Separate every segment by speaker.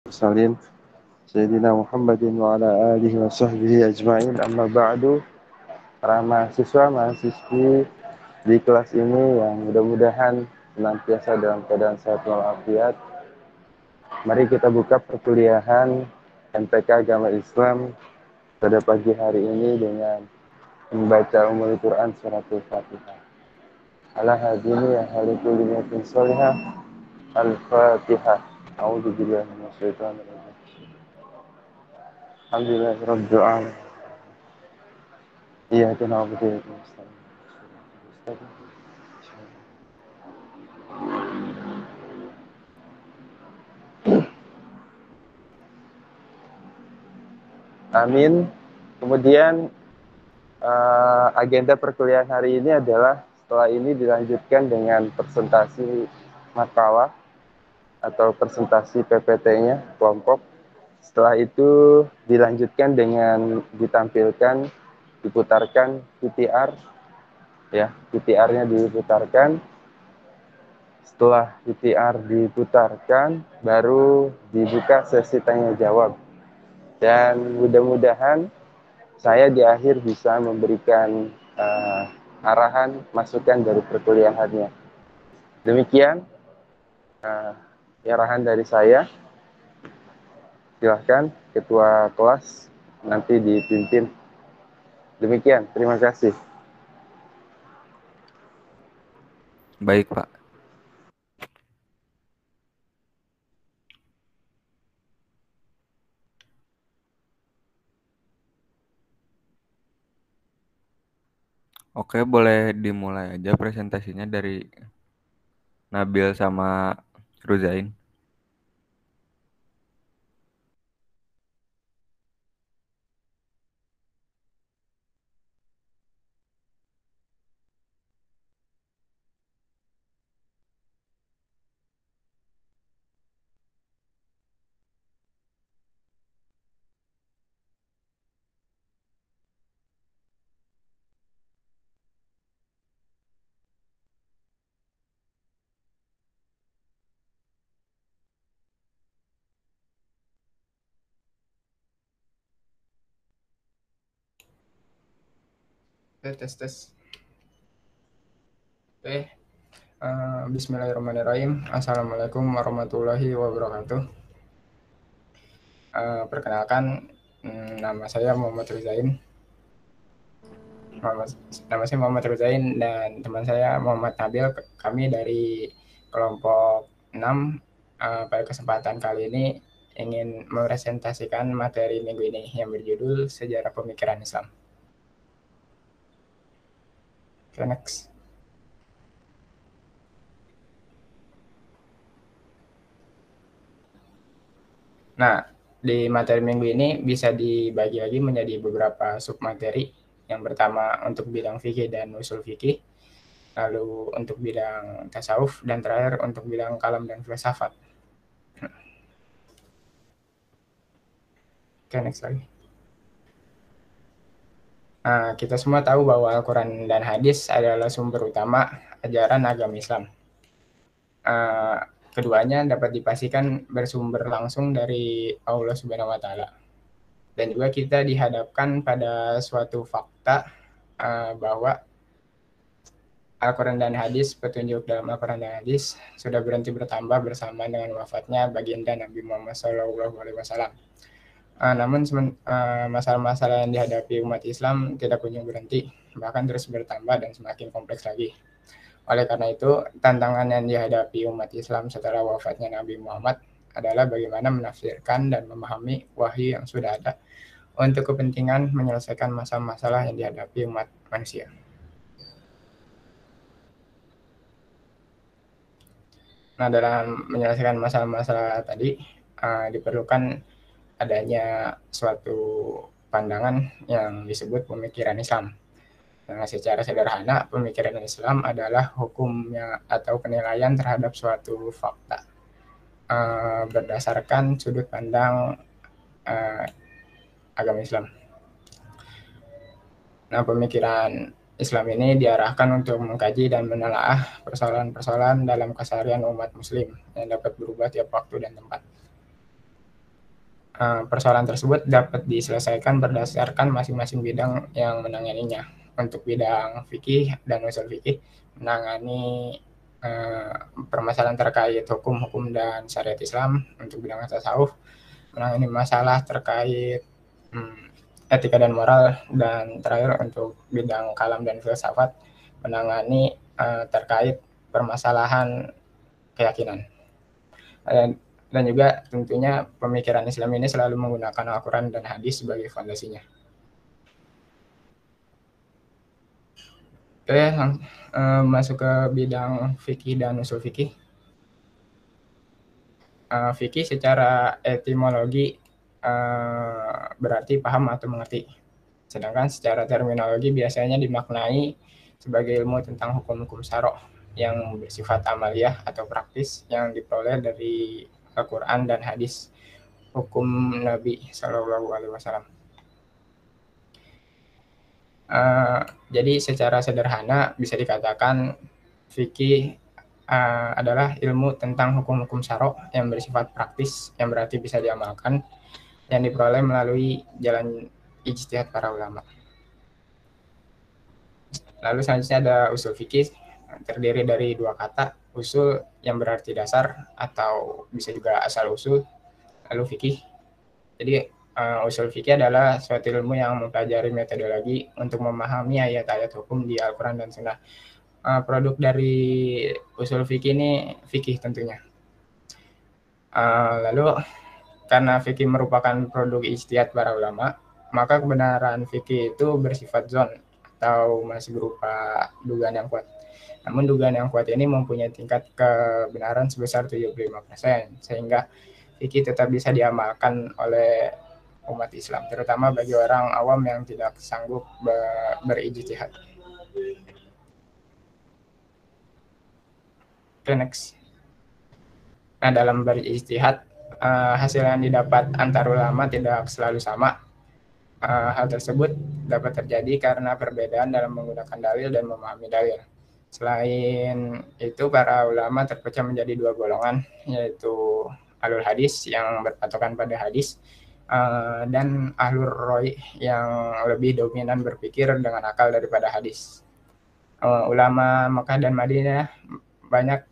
Speaker 1: المرسلين Sayyidina Muhammadin wa ala alihi wa sahbihi ajma'in, amma ba'du. Para mahasiswa-mahasiswi di kelas ini yang mudah-mudahan senantiasa dalam keadaan sehat walafiat. Mari kita buka perkuliahan MTK Agama Islam pada pagi hari ini dengan membaca Ummul Quran suratul Fatihah. Ala hadini ya halikul niyatin sholihah. Al-Fatihah. A'udzubillahi minasyaitonir rajim. Alhamdulillahirabbil alamin. Iya, itu nama betul. Amin. Kemudian agenda perkuliahan hari ini adalah setelah ini dilanjutkan dengan presentasi makalah atau presentasi PPT-nya kelompok. Setelah itu dilanjutkan dengan diputarkan VTR, ya, VTR-nya diputarkan. Setelah VTR diputarkan, baru dibuka sesi tanya jawab. Dan mudah-mudahan saya di akhir bisa memberikan arahan, masukan dari perkuliahannya. Demikian arahan dari saya. Silahkan ketua kelas nanti dipimpin. Demikian, terima kasih.
Speaker 2: Baik, Pak. Oke, boleh dimulai aja presentasinya dari Nabil sama Ruzain.
Speaker 3: Tes. Bismillahirrahmanirrahim. Assalamualaikum warahmatullahi wabarakatuh. Perkenalkan, nama saya Muhammad Ruzain. Nama saya Muhammad Ruzain dan teman saya Muhammad Nabil. Kami dari kelompok 6. Pada kesempatan kali ini ingin mepresentasikan materi minggu ini yang berjudul Sejarah Pemikiran Islam. Okay, next. Nah, di materi minggu ini bisa dibagi lagi menjadi beberapa submateri. Yang pertama untuk bidang fikih dan usul fikih, lalu untuk bidang tasawuf, dan terakhir untuk bidang kalam dan filsafat. Oke, next lagi. Nah, kita semua tahu bahwa Al-Quran dan hadis adalah sumber utama ajaran agama Islam. Keduanya dapat dipastikan bersumber langsung dari Allah Subhanahu wa Ta'ala. Dan juga kita dihadapkan pada suatu fakta bahwa Al-Quran dan hadis, petunjuk dalam Al-Quran dan hadis sudah berhenti bertambah bersama dengan wafatnya baginda Nabi Muhammad SAW. Namun masalah-masalah yang dihadapi umat Islam tidak kunjung berhenti, bahkan terus bertambah dan semakin kompleks lagi. Oleh karena itu, tantangan yang dihadapi umat Islam setelah wafatnya Nabi Muhammad adalah bagaimana menafsirkan dan memahami wahyu yang sudah ada untuk kepentingan menyelesaikan masalah-masalah yang dihadapi umat manusia. Nah, dalam menyelesaikan masalah-masalah tadi diperlukan adanya suatu pandangan yang disebut pemikiran Islam. Nah, secara sederhana, pemikiran Islam adalah hukumnya atau penilaian terhadap suatu fakta berdasarkan sudut pandang agama Islam. Nah, pemikiran Islam ini diarahkan untuk mengkaji dan menelaah persoalan-persoalan dalam keseharian umat muslim yang dapat berubah tiap waktu dan tempat. persoalan tersebut dapat diselesaikan berdasarkan masing-masing bidang yang menanganinya. Untuk bidang fikih dan usul fikih menangani permasalahan terkait hukum-hukum dan syariat Islam. Untuk bidang tasawuf menangani masalah terkait etika dan moral, dan terakhir untuk bidang kalam dan filsafat menangani terkait permasalahan keyakinan. Dan juga tentunya pemikiran Islam ini selalu menggunakan Al-Quran dan hadis sebagai fondasinya. Oke, masuk ke bidang fikih dan usul fikih. Fikih secara etimologi berarti paham atau mengerti. Sedangkan secara terminologi biasanya dimaknai sebagai ilmu tentang hukum-hukum syara' yang bersifat amaliyah atau praktis yang diperoleh dari Al-Quran dan hadis hukum Nabi Shallallahu Alaihi Wasallam. Jadi secara sederhana bisa dikatakan fikih adalah ilmu tentang hukum-hukum syara' yang bersifat praktis, yang berarti bisa diamalkan, yang diperoleh melalui jalan ijtihad para ulama. Lalu selanjutnya ada usul fikih, terdiri dari dua kata, usul yang berarti dasar atau bisa juga asal usul, lalu fikih. Jadi usul fikih adalah suatu ilmu yang mempelajari metodologi untuk memahami ayat-ayat hukum di Al-Quran dan Sunnah. Produk dari usul fikih ini fikih tentunya. Lalu karena fikih merupakan produk ijtihad para ulama, maka kebenaran fikih itu bersifat zon atau masih berupa dugaan yang kuat. Namun dugaan yang kuat ini mempunyai tingkat kebenaran sebesar 75%, sehingga fikih tetap bisa diamalkan oleh umat Islam, terutama bagi orang awam yang tidak sanggup berijtihad. Oke, next. Nah, dalam berijtihad, hasil yang didapat antar ulama tidak selalu sama. Hal tersebut dapat terjadi karena perbedaan dalam menggunakan dalil dan memahami dalil. Selain itu, para ulama terpecah menjadi dua golongan, yaitu ahlul hadis yang berpatokan pada hadis, dan ahlur roi yang lebih dominan berpikir dengan akal daripada hadis. Ulama Mekah dan Madinah banyak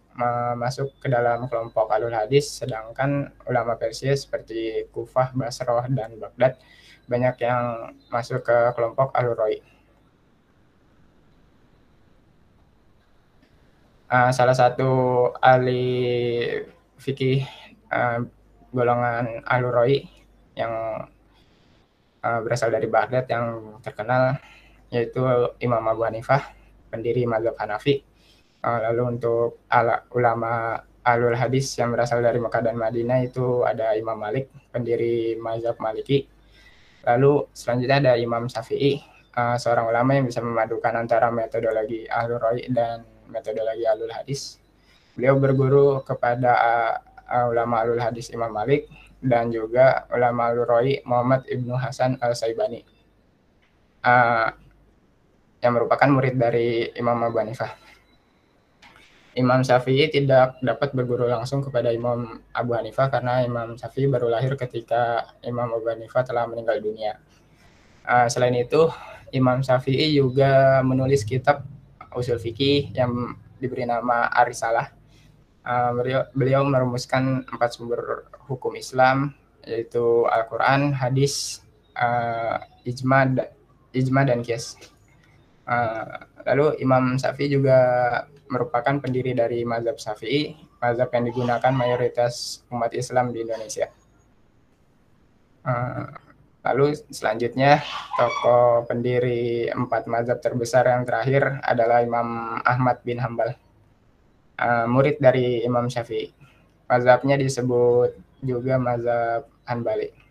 Speaker 3: masuk ke dalam kelompok ahlul hadis, sedangkan ulama Persia seperti Kufah, Basrah, dan Baghdad banyak yang masuk ke kelompok ahlur roi. Salah satu ahli fikih golongan ahlur roi yang berasal dari Baghdad yang terkenal yaitu Imam Abu Hanifah, pendiri mazhab Hanafi. Lalu untuk ulama ahlul hadis yang berasal dari Mekah dan Madinah itu ada Imam Malik, pendiri mazhab Maliki. Lalu selanjutnya ada Imam Syafi'i, seorang ulama yang bisa memadukan antara metodologi ahlur roi dan metodologi ahlul hadis. Beliau berguru kepada ulama ahlul hadis Imam Malik dan juga ulama ahlur roi Muhammad Ibnu Hasan Al-Saibani, yang merupakan murid dari Imam Abu Hanifah. Imam Syafi'i tidak dapat berguru langsung kepada Imam Abu Hanifah karena Imam Syafi'i baru lahir ketika Imam Abu Hanifah telah meninggal dunia. Selain itu, Imam Syafi'i juga menulis kitab usul fikih yang diberi nama Ar-Risalah. Beliau merumuskan 4 sumber hukum Islam, yaitu Al-Quran, hadis, ijma dan qiyas. Lalu Imam Syafi'i juga merupakan pendiri dari mazhab Syafi'i, mazhab yang digunakan mayoritas umat Islam di Indonesia. Lalu selanjutnya tokoh pendiri 4 mazhab terbesar yang terakhir adalah Imam Ahmad bin Hambal, murid dari Imam Syafi'i. Mazhabnya disebut juga mazhab Hanbali.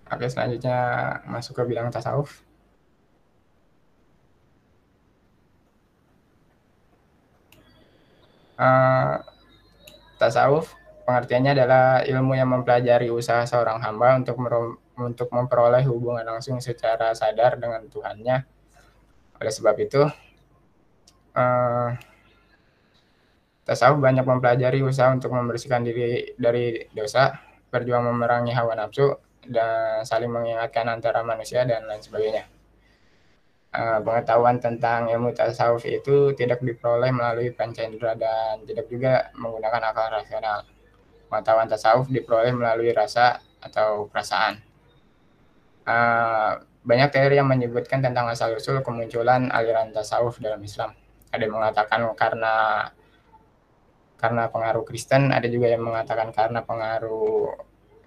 Speaker 3: Oke, selanjutnya masuk ke bidang tasawuf. Tasawuf pengertiannya adalah ilmu yang mempelajari usaha seorang hamba untuk memperoleh hubungan langsung secara sadar dengan Tuhannya. Oleh sebab itu, Tasawuf banyak mempelajari usaha untuk membersihkan diri dari dosa, berjuang memerangi hawa nafsu, dan saling mengingatkan antara manusia dan lain sebagainya. Pengetahuan tentang ilmu tasawuf itu tidak diperoleh melalui panca indera dan tidak juga menggunakan akal rasional. Pengetahuan tasawuf diperoleh melalui rasa atau perasaan. Banyak teori yang menyebutkan tentang asal-usul kemunculan aliran tasawuf dalam Islam. Ada yang mengatakan karena pengaruh Kristen, ada juga yang mengatakan karena pengaruh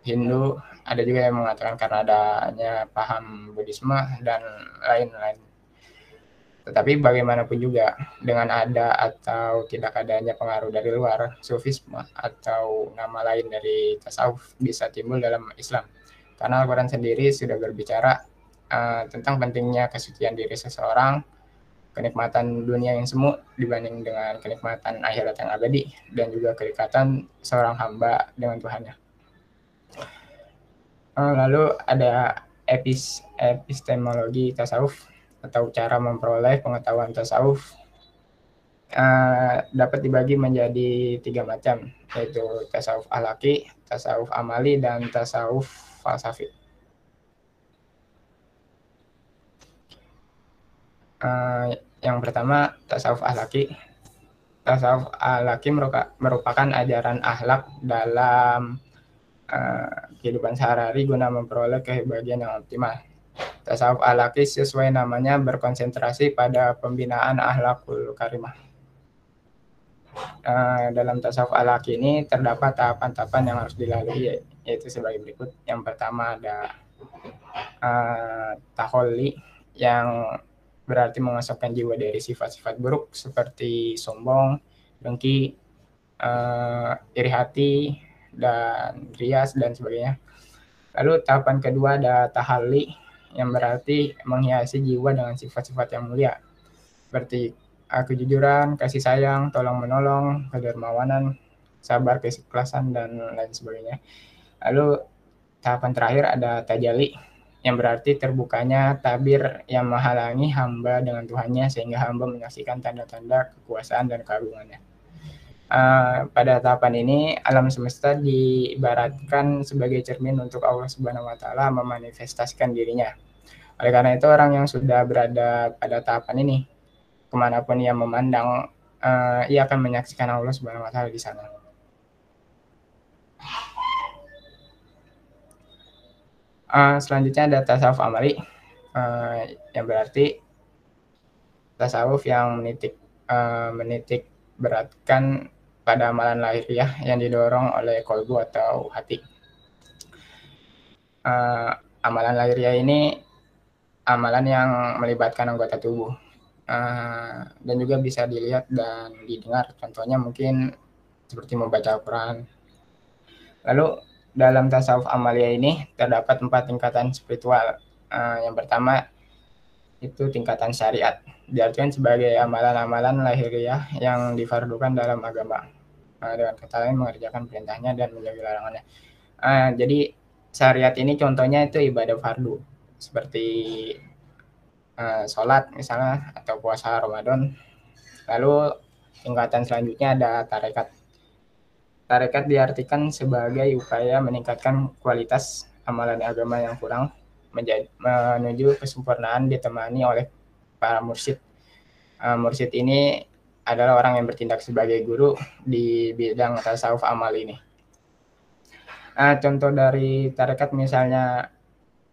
Speaker 3: Hindu, ada juga yang mengatakan karena adanya paham Buddhisme, dan lain-lain. Tetapi bagaimanapun juga, dengan ada atau tidak adanya pengaruh dari luar, sufisme atau nama lain dari tasawuf bisa timbul dalam Islam. Karena Al-Quran sendiri sudah berbicara tentang pentingnya kesucian diri seseorang, kenikmatan dunia yang semu dibanding dengan kenikmatan akhirat yang abadi, dan juga kedekatan seorang hamba dengan Tuhannya. Lalu ada epistemologi tasawuf atau cara memperoleh pengetahuan tasawuf dapat dibagi menjadi 3 macam, yaitu tasawuf akhlaki, tasawuf amali, dan tasawuf falsafi. Yang pertama, tasawuf akhlaki. Tasawuf akhlaki merupakan ajaran akhlak dalam kehidupan sehari-hari guna memperoleh kebahagiaan yang optimal. Tasawuf akhlaki sesuai namanya berkonsentrasi pada pembinaan akhlakul karimah. Dalam tasawuf akhlaki ini terdapat tahapan-tahapan yang harus dilalui, yaitu sebagai berikut. Yang pertama ada taholli, yang berarti mengosongkan jiwa dari sifat-sifat buruk seperti sombong, dengki, iri hati, dan rias, dan sebagainya. Lalu tahapan kedua ada tahalli, yang berarti menghiasi jiwa dengan sifat-sifat yang mulia, seperti kejujuran, kasih sayang, tolong menolong, kedermawanan, sabar, keikhlasan, dan lain sebagainya. Lalu tahapan terakhir ada tajalli, yang berarti terbukanya tabir yang menghalangi hamba dengan Tuhannya sehingga hamba menyaksikan tanda-tanda kekuasaan dan keagungannya. Pada tahapan ini alam semesta diibaratkan sebagai cermin untuk Allah Subhanahu wa Ta'ala memanifestasikan dirinya. Oleh karena itu, orang yang sudah berada pada tahapan ini, kemanapun ia memandang, ia akan menyaksikan Allah Subhanahu wa Ta'ala di sana. Selanjutnya ada tasawuf amali, yang berarti tasawuf yang menitik beratkan pada amalan lahiriah yang didorong oleh kolbu atau hati. Amalan lahiriah ini amalan yang melibatkan anggota tubuh, dan juga bisa dilihat dan didengar. Contohnya mungkin seperti membaca Al-Quran. Lalu dalam tasawuf amalia ini terdapat 4 tingkatan spiritual. Yang pertama itu tingkatan syariat, diartikan sebagai amalan-amalan lahiriah yang difardukan dalam agama. Dengan kata lain, mengerjakan perintahnya dan menjauhi larangannya. Jadi syariat ini contohnya itu ibadah fardu, seperti sholat misalnya, atau puasa Ramadan. Lalu tingkatan selanjutnya ada tarekat. Tarekat diartikan sebagai upaya meningkatkan kualitas amalan agama yang kurang menuju kesempurnaan, ditemani oleh para mursyid. Mursyid ini adalah orang yang bertindak sebagai guru di bidang tasawuf amal ini. Contoh dari tarekat misalnya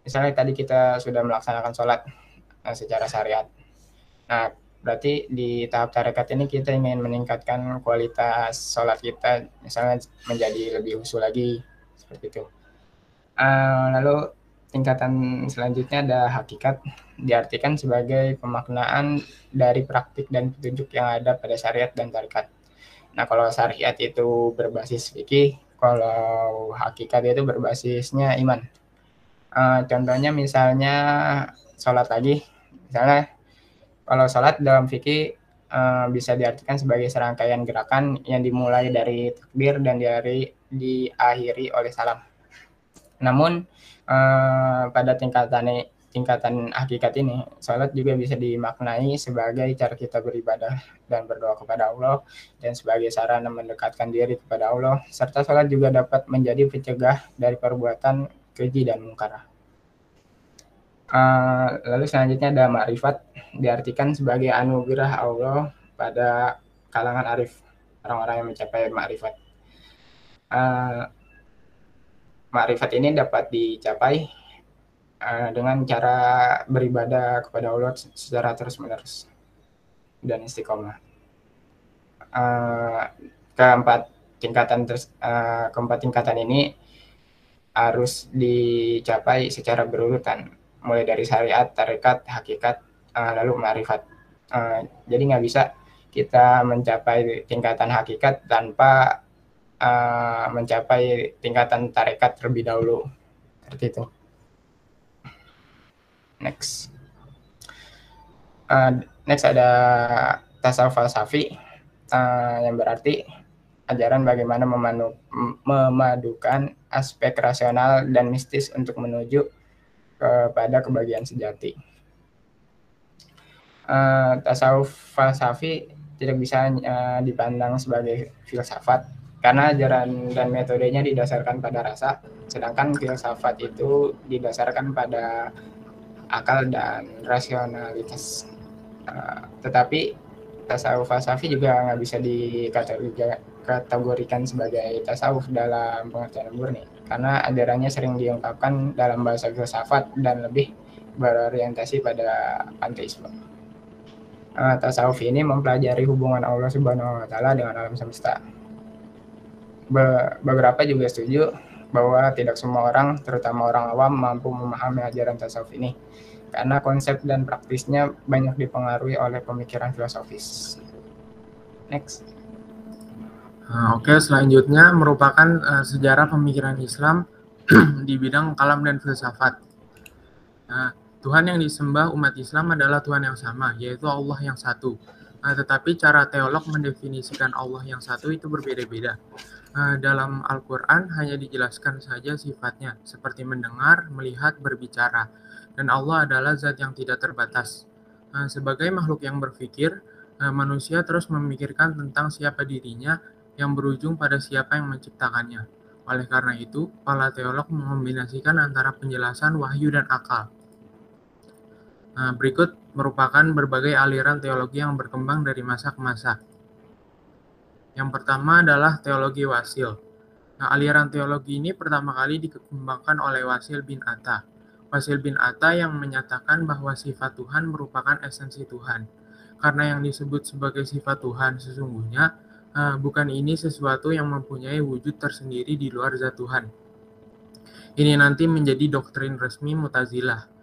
Speaker 3: tadi kita sudah melaksanakan sholat secara syariat. Nah, berarti di tahap tarekat ini kita ingin meningkatkan kualitas sholat kita, misalnya menjadi lebih khusyuk lagi, seperti itu. Lalu tingkatan selanjutnya ada hakikat, diartikan sebagai pemaknaan dari praktik dan petunjuk yang ada pada syariat dan tarekat. Nah, kalau syariat itu berbasis fikih, kalau hakikat itu berbasisnya iman. Contohnya misalnya sholat lagi, misalnya kalau sholat dalam fikih bisa diartikan sebagai serangkaian gerakan yang dimulai dari takbir dan diakhiri oleh salam. Namun pada tingkatan tingkatan hakikat ini, salat juga bisa dimaknai sebagai cara kita beribadah dan berdoa kepada Allah dan sebagai sarana mendekatkan diri kepada Allah, serta salat juga dapat menjadi pencegah dari perbuatan keji dan mungkar. Lalu selanjutnya ada makrifat, diartikan sebagai anugerah Allah pada kalangan arif, orang-orang yang mencapai makrifat. Makrifat ini dapat dicapai dengan cara beribadah kepada Allah secara terus-menerus dan istiqomah. Keempat tingkatan ini harus dicapai secara berurutan, mulai dari syariat, tarekat, hakikat, lalu ma'rifat. Jadi nggak bisa kita mencapai tingkatan hakikat tanpa mencapai tingkatan tarekat terlebih dahulu, seperti itu. Next ada tasawuf falsafi, yang berarti ajaran bagaimana memadukan aspek rasional dan mistis untuk menuju kepada kebahagiaan sejati. Tasawuf falsafi tidak bisa dipandang sebagai filsafat karena ajaran dan metodenya didasarkan pada rasa, sedangkan filsafat itu didasarkan pada akal dan rasionalitas. Tetapi tasawuf falsafi juga nggak bisa dikategorikan sebagai tasawuf dalam pengertian murni, karena ajarannya sering diungkapkan dalam bahasa filsafat dan lebih berorientasi pada panteisme. Tasawuf ini mempelajari hubungan Allah Subhanahu wa Ta'ala dengan alam semesta. Beberapa juga setuju bahwa tidak semua orang, terutama orang awam, mampu memahami ajaran tasawuf ini karena konsep dan praktisnya banyak dipengaruhi oleh pemikiran filosofis. Next.
Speaker 4: Oke, selanjutnya merupakan sejarah pemikiran Islam di bidang kalam dan filsafat. Tuhan yang disembah umat Islam adalah Tuhan yang sama, yaitu Allah yang satu. Tetapi cara teolog mendefinisikan Allah yang satu itu berbeda-beda. Dalam Al-Quran hanya dijelaskan saja sifatnya, seperti mendengar, melihat, berbicara. Dan Allah adalah zat yang tidak terbatas. Sebagai makhluk yang berpikir, manusia terus memikirkan tentang siapa dirinya yang berujung pada siapa yang menciptakannya. Oleh karena itu, para teolog mengombinasikan antara penjelasan wahyu dan akal. Berikut merupakan berbagai aliran teologi yang berkembang dari masa ke masa. Yang pertama adalah teologi Wasil. Aliran teologi ini pertama kali dikembangkan oleh Wasil bin Atta. Wasil bin Atta yang menyatakan bahwa sifat Tuhan merupakan esensi Tuhan. Karena yang disebut sebagai sifat Tuhan sesungguhnya bukan ini sesuatu yang mempunyai wujud tersendiri di luar zat Tuhan. Ini nanti menjadi doktrin resmi Mu'tazilah.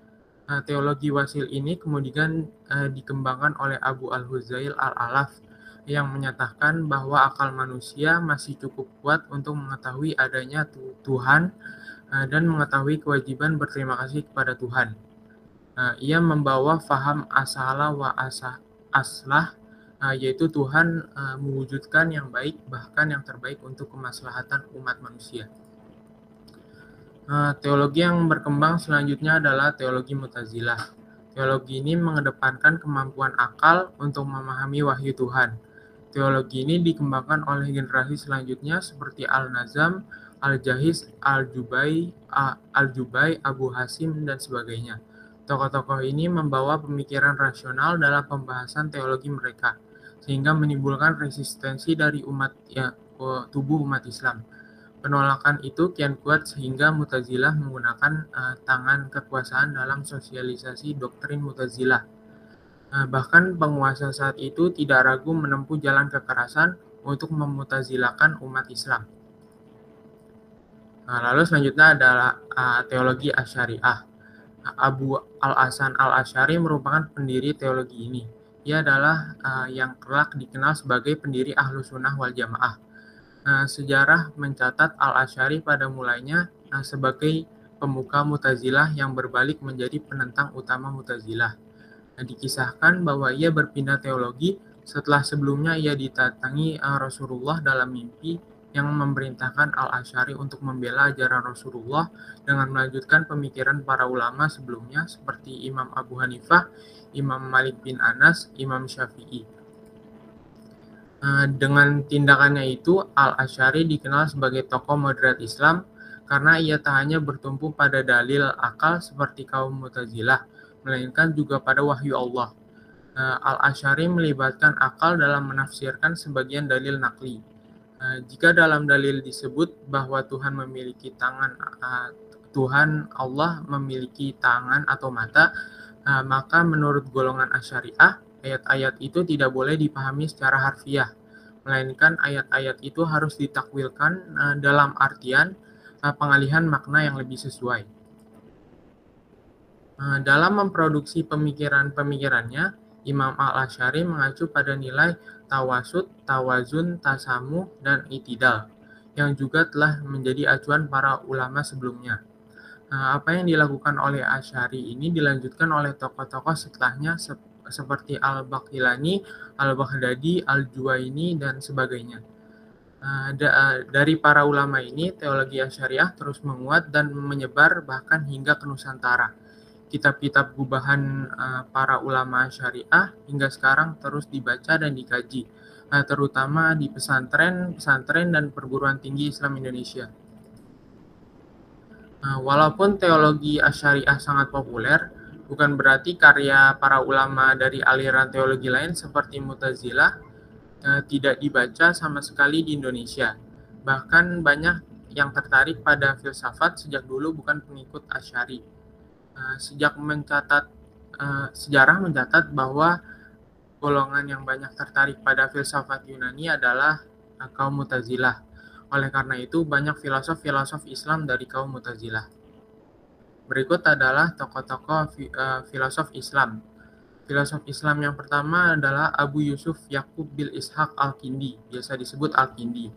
Speaker 4: Teologi Wasil ini kemudian dikembangkan oleh Abu Al-Huzail Al-Alaf yang menyatakan bahwa akal manusia masih cukup kuat untuk mengetahui adanya Tuhan dan mengetahui kewajiban berterima kasih kepada Tuhan. Ia membawa faham asalah wa aslah, yaitu Tuhan mewujudkan yang baik bahkan yang terbaik untuk kemaslahatan umat manusia. Teologi yang berkembang selanjutnya adalah teologi Mu'tazilah. Teologi ini mengedepankan kemampuan akal untuk memahami wahyu Tuhan. Teologi ini dikembangkan oleh generasi selanjutnya seperti Al-Nazam, Al-Jahiz, Al-Jubai, Abu Hasim, dan sebagainya. Tokoh-tokoh ini membawa pemikiran rasional dalam pembahasan teologi mereka, sehingga menimbulkan resistensi dari tubuh umat Islam. Penolakan itu kian kuat sehingga Mu'tazilah menggunakan tangan kekuasaan dalam sosialisasi doktrin Mu'tazilah. Bahkan penguasa saat itu tidak ragu menempuh jalan kekerasan untuk memutazilahkan umat Islam. Lalu selanjutnya adalah teologi Asy'ariyah. Abu Al-Hasan Al-Asy'ari merupakan pendiri teologi ini. Ia adalah yang kelak dikenal sebagai pendiri Ahlus Sunnah wal Jamaah. Sejarah mencatat Al-Asy'ari pada mulanya sebagai pemuka Mu'tazilah yang berbalik menjadi penentang utama Mu'tazilah. Dikisahkan bahwa ia berpindah teologi setelah sebelumnya ia didatangi Rasulullah dalam mimpi yang memerintahkan Al-Asy'ari untuk membela ajaran Rasulullah dengan melanjutkan pemikiran para ulama sebelumnya seperti Imam Abu Hanifah, Imam Malik bin Anas, Imam Syafi'i. Dengan tindakannya itu, Al-Asy'ari dikenal sebagai tokoh moderat Islam karena ia tak hanya bertumpu pada dalil akal seperti kaum Mu'tazilah, melainkan juga pada wahyu Allah. Al-Asy'ari melibatkan akal dalam menafsirkan sebagian dalil nakli. Jika dalam dalil disebut bahwa Tuhan Allah memiliki tangan atau mata, maka menurut golongan Asy'ariyah, ayat-ayat itu tidak boleh dipahami secara harfiah, melainkan ayat-ayat itu harus ditakwilkan dalam artian pengalihan makna yang lebih sesuai. Dalam memproduksi pemikirannya, Imam Al-Asy'ari mengacu pada nilai tawasud, tawazun, tasamuh, dan itidal, yang juga telah menjadi acuan para ulama sebelumnya. Apa yang dilakukan oleh Asy'ari ini dilanjutkan oleh tokoh-tokoh setelahnya seperti Al-Baqillani, Al-Baghdadi, Al-Juwaini, dan sebagainya. Dari para ulama ini, teologi Asy'ariyah terus menguat dan menyebar bahkan hingga ke Nusantara. Kitab-kitab gubahan para ulama Syariah hingga sekarang terus dibaca dan dikaji, terutama di pesantren dan perguruan tinggi Islam Indonesia. Walaupun teologi Asy'ariyah sangat populer, bukan berarti karya para ulama dari aliran teologi lain seperti Mu'tazilah tidak dibaca sama sekali di Indonesia. Bahkan banyak yang tertarik pada filsafat sejak dulu bukan pengikut Asy'ari. Sejarah mencatat bahwa golongan yang banyak tertarik pada filsafat Yunani adalah kaum Mu'tazilah. Oleh karena itu, banyak filosof-filosof Islam dari kaum Mu'tazilah. Berikut adalah tokoh-tokoh filosof Islam. Filosof Islam yang pertama adalah Abu Yusuf Yaqub bil Ishaq Al-Kindi, biasa disebut Al-Kindi.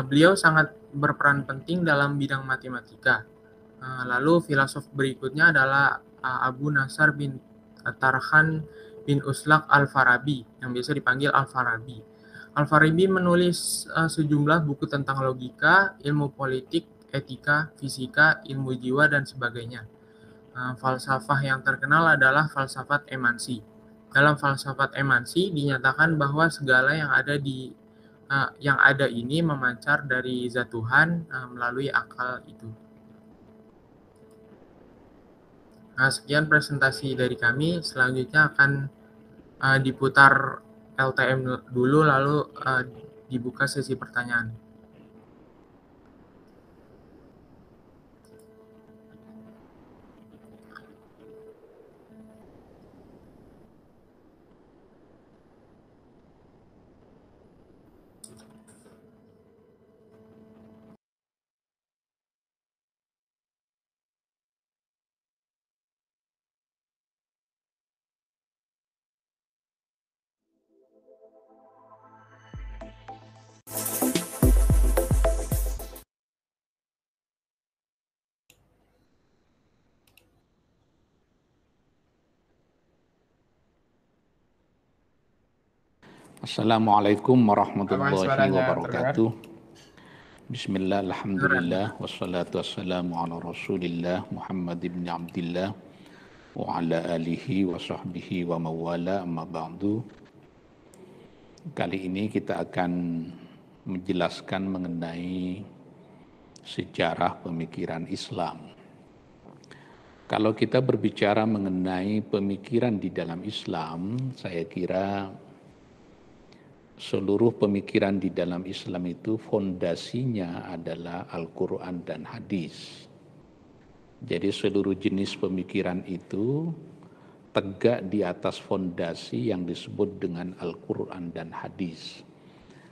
Speaker 4: Beliau sangat berperan penting dalam bidang matematika. Lalu filosof berikutnya adalah Abu Nasr bin Tarkhan bin Uslaq Al-Farabi, yang biasa dipanggil Al-Farabi. Al-Farabi menulis sejumlah buku tentang logika, ilmu politik, etika, fisika, ilmu jiwa, dan sebagainya. Falsafah yang terkenal adalah falsafat emansi. Dalam falsafat emansi dinyatakan bahwa segala yang ada ini memancar dari zat Tuhan melalui akal itu. Sekian presentasi dari kami. Selanjutnya akan diputar LTM dulu, lalu dibuka sesi pertanyaan.
Speaker 5: Assalamualaikum warahmatullahi wabarakatuh. Bismillah, alhamdulillah, wassalatu wassalamu ala rasulillah Muhammad ibn Abdillah wa ala alihi wa sahbihi wa mawala amma ba'du. Kali ini kita akan menjelaskan mengenai sejarah pemikiran Islam. Kalau kita berbicara mengenai pemikiran di dalam Islam, saya kira seluruh pemikiran di dalam Islam itu fondasinya adalah Al-Quran dan hadis. Jadi seluruh jenis pemikiran itu tegak di atas fondasi yang disebut dengan Al-Quran dan hadis.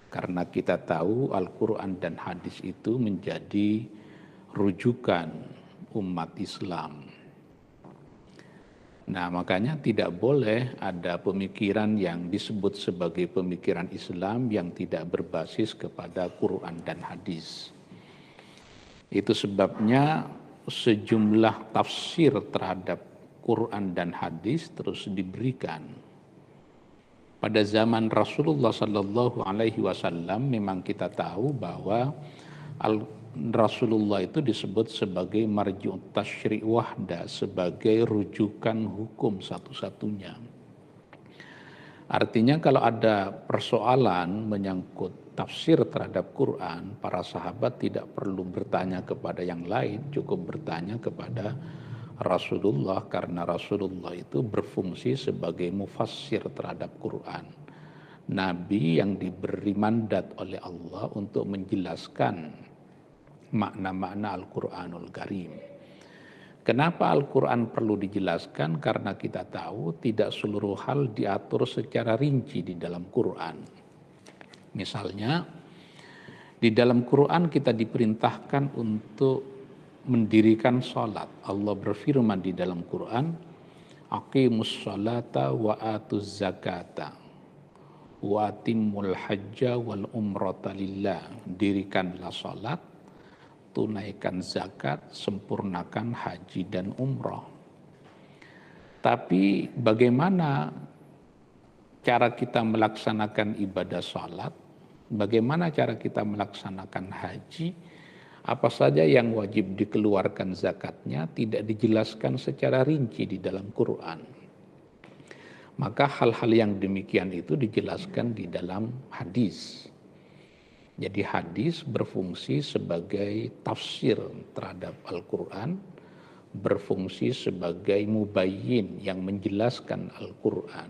Speaker 5: Karena kita tahu Al-Quran dan hadis itu menjadi rujukan umat Islam. Nah, makanya tidak boleh ada pemikiran yang disebut sebagai pemikiran Islam yang tidak berbasis kepada Quran dan hadis. Itu sebabnya sejumlah tafsir terhadap Quran dan hadis terus diberikan. Pada zaman Rasulullah Sallallahu Alaihi Wasallam memang kita tahu bahwa Rasulullah itu disebut sebagai marji'ut tasyri' wahda, sebagai rujukan hukum satu-satunya. Artinya kalau ada persoalan menyangkut tafsir terhadap Quran, para sahabat tidak perlu bertanya kepada yang lain, cukup bertanya kepada Rasulullah, karena Rasulullah itu berfungsi sebagai mufassir terhadap Quran. Nabi yang diberi mandat oleh Allah untuk menjelaskan makna-makna Al-Quranul Karim. Kenapa Al-Quran perlu dijelaskan? Karena kita tahu tidak seluruh hal diatur secara rinci di dalam Quran. Misalnya, di dalam Quran kita diperintahkan untuk mendirikan salat. Allah berfirman di dalam Quran, aqimus salata wa atuz zakata wa atimul hajja wal umrata lillah. Dirikanlah salat, tunaikan zakat, sempurnakan haji dan umrah. Tapi bagaimana cara kita melaksanakan ibadah salat? Bagaimana cara kita melaksanakan haji? Apa saja yang wajib dikeluarkan zakatnya tidak dijelaskan secara rinci di dalam Quran. Maka hal-hal yang demikian itu dijelaskan di dalam hadis. Jadi hadis berfungsi sebagai tafsir terhadap Al-Quran, berfungsi sebagai mubayyin yang menjelaskan Al-Quran.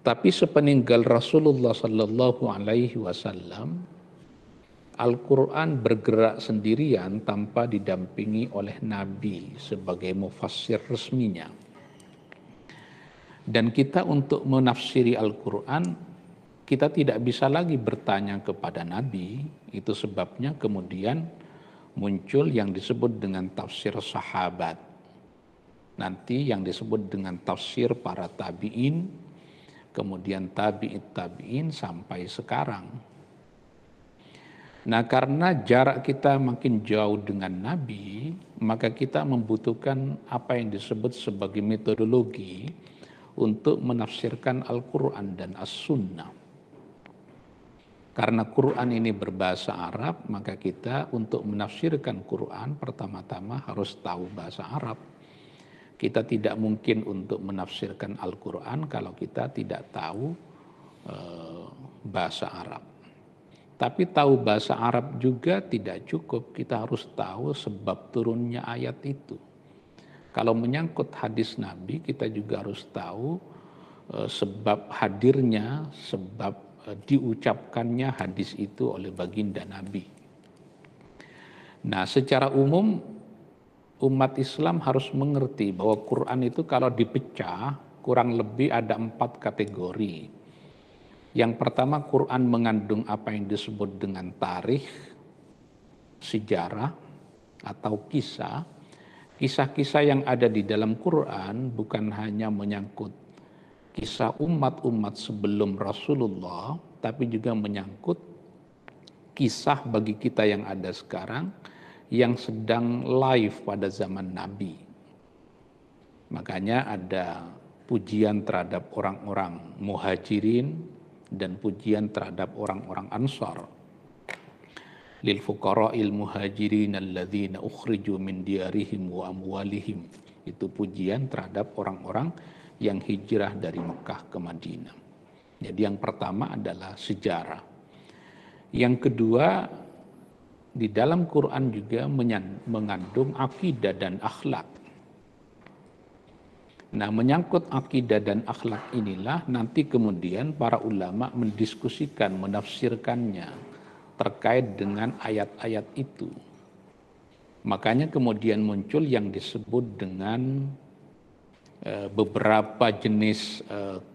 Speaker 5: Tapi sepeninggal Rasulullah Sallallahu Alaihi Wasallam, Al-Quran bergerak sendirian tanpa didampingi oleh Nabi sebagai mufassir resminya. Dan kita untuk menafsiri Al-Quran, kita tidak bisa lagi bertanya kepada Nabi. Itu sebabnya kemudian muncul yang disebut dengan tafsir sahabat. Nanti yang disebut dengan tafsir para tabi'in, kemudian tabi'in sampai sekarang. Nah, karena jarak kita makin jauh dengan Nabi, maka kita membutuhkan apa yang disebut sebagai metodologi untuk menafsirkan Al-Quran dan As-Sunnah. Karena Quran ini berbahasa Arab, maka kita untuk menafsirkan Quran pertama-tama harus tahu bahasa Arab. Kita tidak mungkin untuk menafsirkan Al-Quran kalau kita tidak tahu bahasa Arab. Tapi tahu bahasa Arab juga tidak cukup, kita harus tahu sebab turunnya ayat itu. Kalau menyangkut hadis Nabi, kita juga harus tahu sebab hadirnya, sebab diucapkannya hadis itu oleh baginda Nabi. Nah, secara umum umat Islam harus mengerti bahwa Quran itu kalau dipecah kurang lebih ada 4 kategori. Yang pertama, Quran mengandung apa yang disebut dengan tarikh, sejarah atau kisah. Kisah-kisah yang ada di dalam Quran bukan hanya menyangkut kisah umat-umat sebelum Rasulullah, tapi juga menyangkut kisah bagi kita yang ada sekarang, yang sedang live pada zaman Nabi. Makanya ada pujian terhadap orang-orang muhajirin, dan pujian terhadap orang-orang Ansar. Lil fuqara'il muhajirin alladzina ukhriju min diyarihim wa amwalihim. Itu pujian terhadap orang-orang yang hijrah dari Mekah ke Madinah. Jadi yang pertama adalah sejarah. Yang kedua, di dalam Quran juga mengandung akidah dan akhlak. Nah, menyangkut akidah dan akhlak inilah nanti kemudian para ulama mendiskusikan, menafsirkannya terkait dengan ayat-ayat itu. Makanya kemudian muncul yang disebut dengan beberapa jenis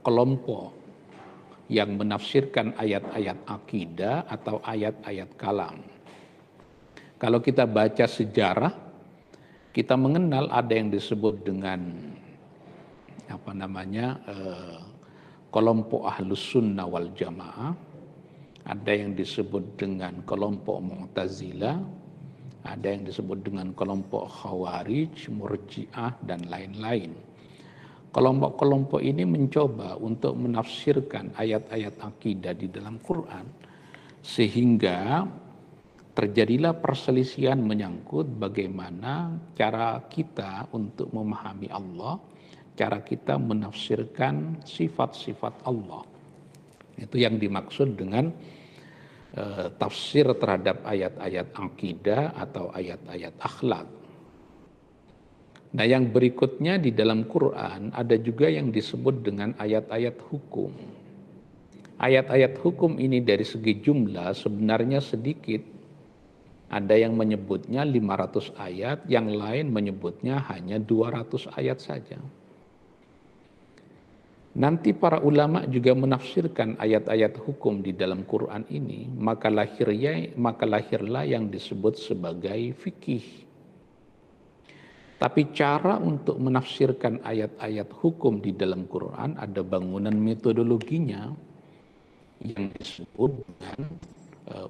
Speaker 5: kelompok yang menafsirkan ayat-ayat akidah atau ayat-ayat kalam. Kalau kita baca sejarah, kita mengenal ada yang disebut dengan kelompok Ahlus Sunnah wal Jamaah, ada yang disebut dengan kelompok Mu'tazilah, ada yang disebut dengan kelompok Khawarij, Murji'ah, dan lain-lain. Kelompok-kelompok ini mencoba untuk menafsirkan ayat-ayat akidah di dalam Quran, sehingga terjadilah perselisihan menyangkut bagaimana cara kita untuk memahami Allah, cara kita menafsirkan sifat-sifat Allah. Itu yang dimaksud dengan tafsir terhadap ayat-ayat akidah atau ayat-ayat akhlak. Nah, yang berikutnya di dalam Quran ada juga yang disebut dengan ayat-ayat hukum. Ayat-ayat hukum ini dari segi jumlah sebenarnya sedikit. Ada yang menyebutnya 500 ayat, yang lain menyebutnya hanya 200 ayat saja. Nanti para ulama juga menafsirkan ayat-ayat hukum di dalam Quran ini, maka lahirlah yang disebut sebagai fikih. Tapi cara untuk menafsirkan ayat-ayat hukum di dalam Quran ada bangunan metodologinya yang disebut dengan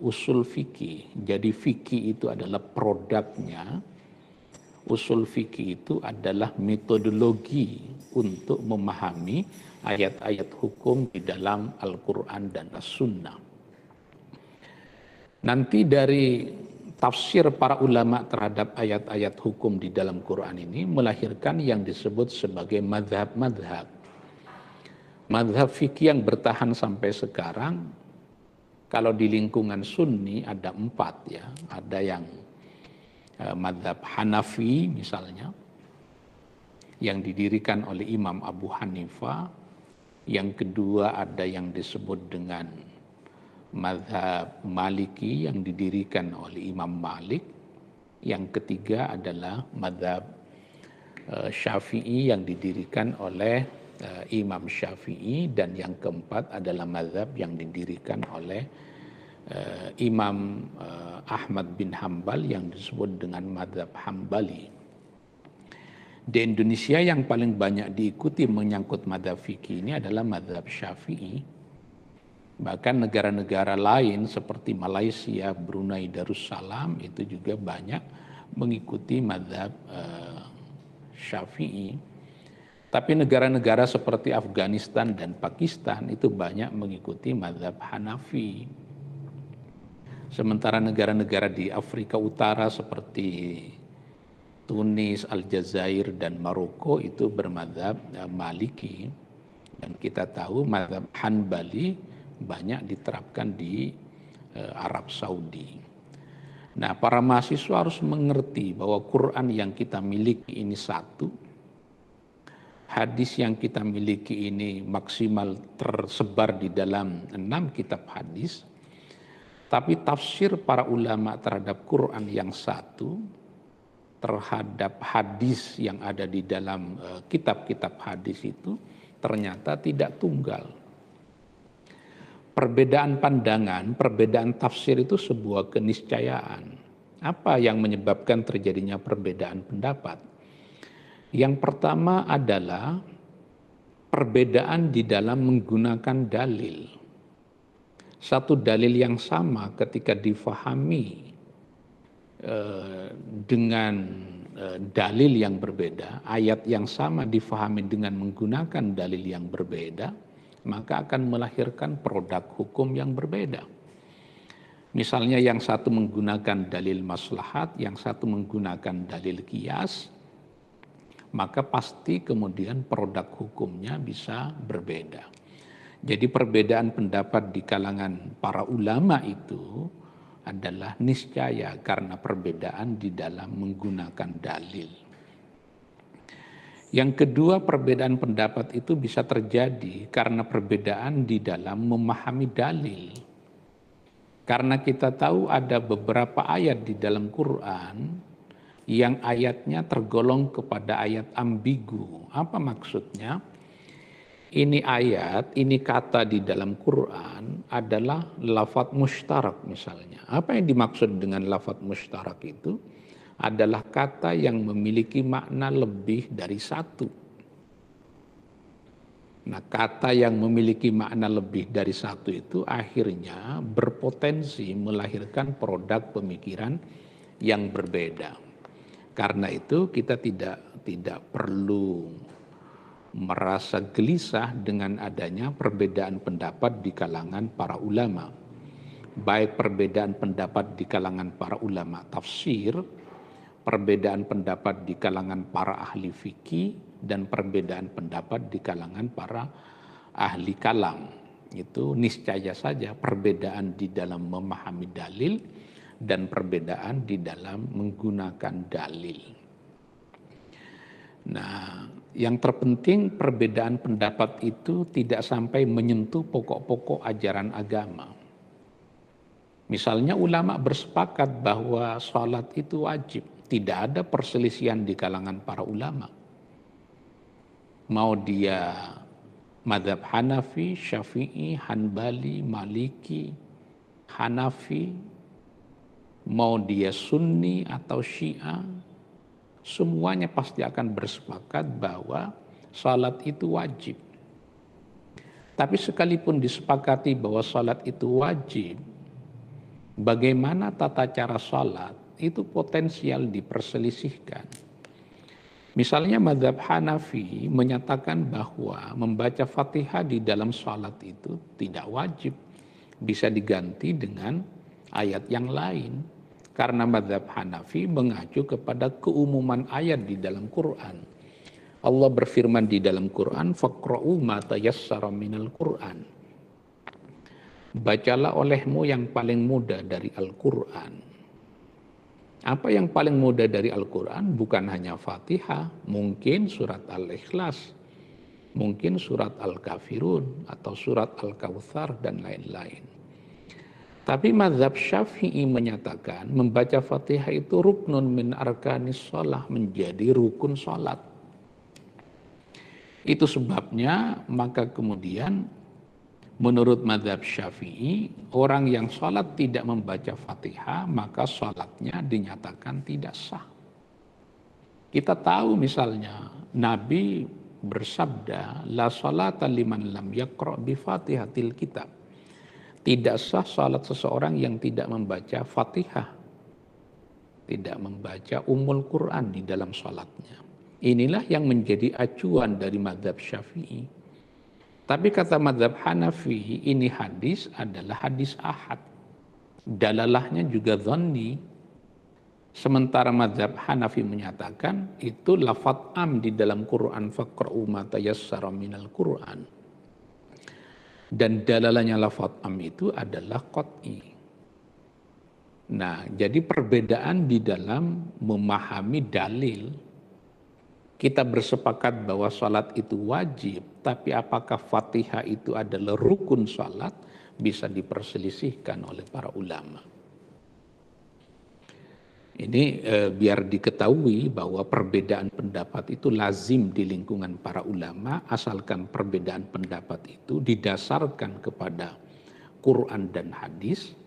Speaker 5: usul fikih. Jadi fikih itu adalah produknya, usul fikih itu adalah metodologi untuk memahami ayat-ayat hukum di dalam Al-Quran dan As-Sunnah. Nanti dari tafsir para ulama terhadap ayat-ayat hukum di dalam Quran ini melahirkan yang disebut sebagai madhab-madhab. Madhab fikih yang bertahan sampai sekarang, kalau di lingkungan Sunni ada 4 ya. Ada yang madhab Hanafi misalnya, yang didirikan oleh Imam Abu Hanifah. Yang kedua ada yang disebut dengan madhab Maliki yang didirikan oleh Imam Malik. Yang ketiga adalah madhab Syafi'i yang didirikan oleh Imam Syafi'i. Dan yang keempat adalah madhab yang didirikan oleh Imam Ahmad bin Hambal yang disebut dengan madhab Hambali. Di Indonesia yang paling banyak diikuti menyangkut madhab fikih ini adalah madhab Syafi'i. Bahkan negara-negara lain seperti Malaysia, Brunei, Darussalam itu juga banyak mengikuti madhab Syafi'i. Tapi negara-negara seperti Afghanistan dan Pakistan itu banyak mengikuti madhab Hanafi. Sementara negara-negara di Afrika Utara seperti Tunis, Aljazair, dan Maroko itu bermadhab Maliki. Dan kita tahu madhab Hanbali banyak diterapkan di Arab Saudi. Nah, para mahasiswa harus mengerti bahwa Quran yang kita miliki ini satu, hadis yang kita miliki ini maksimal tersebar di dalam 6 kitab hadis, tapi tafsir para ulama terhadap Quran yang satu, terhadap hadis yang ada di dalam kitab-kitab hadis itu ternyata tidak tunggal. Perbedaan pandangan, perbedaan tafsir itu sebuah keniscayaan. Apa yang menyebabkan terjadinya perbedaan pendapat? Yang pertama adalah perbedaan di dalam menggunakan dalil. Satu dalil yang sama ketika difahami dengan dalil yang berbeda, ayat yang sama difahami dengan menggunakan dalil yang berbeda, maka akan melahirkan produk hukum yang berbeda. Misalnya yang satu menggunakan dalil maslahat, yang satu menggunakan dalil qiyas, maka pasti kemudian produk hukumnya bisa berbeda. Jadi perbedaan pendapat di kalangan para ulama itu adalah niscaya karena perbedaan di dalam menggunakan dalil. Yang kedua, perbedaan pendapat itu bisa terjadi karena perbedaan di dalam memahami dalil. Karena kita tahu ada beberapa ayat di dalam Quran yang ayatnya tergolong kepada ayat ambigu. Apa maksudnya? Ini ayat, ini kata di dalam Quran adalah lafadz mustarak misalnya. Apa yang dimaksud dengan lafadz mustarak itu? Adalah kata yang memiliki makna lebih dari satu. Nah, kata yang memiliki makna lebih dari satu itu akhirnya berpotensi melahirkan produk pemikiran yang berbeda. Karena itu kita tidak perlu merasa gelisah dengan adanya perbedaan pendapat di kalangan para ulama. Baik perbedaan pendapat di kalangan para ulama tafsir, perbedaan pendapat di kalangan para ahli fikih, dan perbedaan pendapat di kalangan para ahli kalam. Itu niscaya saja perbedaan di dalam memahami dalil dan perbedaan di dalam menggunakan dalil. Nah, yang terpenting perbedaan pendapat itu tidak sampai menyentuh pokok-pokok ajaran agama. Misalnya ulama bersepakat bahwa sholat itu wajib. Tidak ada perselisihan di kalangan para ulama. Mau dia mazhab Hanafi, Syafi'i, Hanbali, Maliki, Hanafi, mau dia Sunni atau Syiah, semuanya pasti akan bersepakat bahwa salat itu wajib. Tapi sekalipun disepakati bahwa salat itu wajib, bagaimana tata cara salat itu potensial diperselisihkan. Misalnya mazhab Hanafi menyatakan bahwa membaca Fatihah di dalam salat itu tidak wajib, bisa diganti dengan ayat yang lain. Karena mazhab Hanafi mengacu kepada keumuman ayat di dalam Quran. Allah berfirman di dalam Quran, "Faqra'u ma tayassara minal Quran." Bacalah olehmu yang paling mudah dari Al-Quran. Apa yang paling mudah dari Al-Quran? Bukan hanya Fatihah, mungkin surat Al-Ikhlas, mungkin surat Al-Kafirun, atau surat Al-Kautsar, dan lain-lain. Tapi mazhab Syafi'i menyatakan membaca Fatihah itu ruknun min arkanis shalah, menjadi rukun salat. Itu sebabnya maka kemudian menurut mazhab Syafi'i, orang yang salat tidak membaca Fatihah maka salatnya dinyatakan tidak sah. Kita tahu misalnya Nabi bersabda, la salata liman lam yaqra' bi Fatihatil kitab. Tidak sah salat seseorang yang tidak membaca Fatihah, tidak membaca Ummul Quran di dalam salatnya. Inilah yang menjadi acuan dari mazhab Syafi'i. Tapi kata mazhab Hanafi, ini hadis adalah hadis ahad. Dalalahnya juga dhanni. Sementara mazhab Hanafi menyatakan itu lafaz am di dalam Quran, faqra'u ma tayassara minal Quran. Dan dalalahnya lafaz am itu adalah qat'i. Nah, jadi perbedaan di dalam memahami dalil. Kita bersepakat bahwa salat itu wajib, tapi apakah Fatihah itu adalah rukun salat, bisa diperselisihkan oleh para ulama. Ini biar diketahui bahwa perbedaan pendapat itu lazim di lingkungan para ulama, asalkan perbedaan pendapat itu didasarkan kepada Quran dan hadis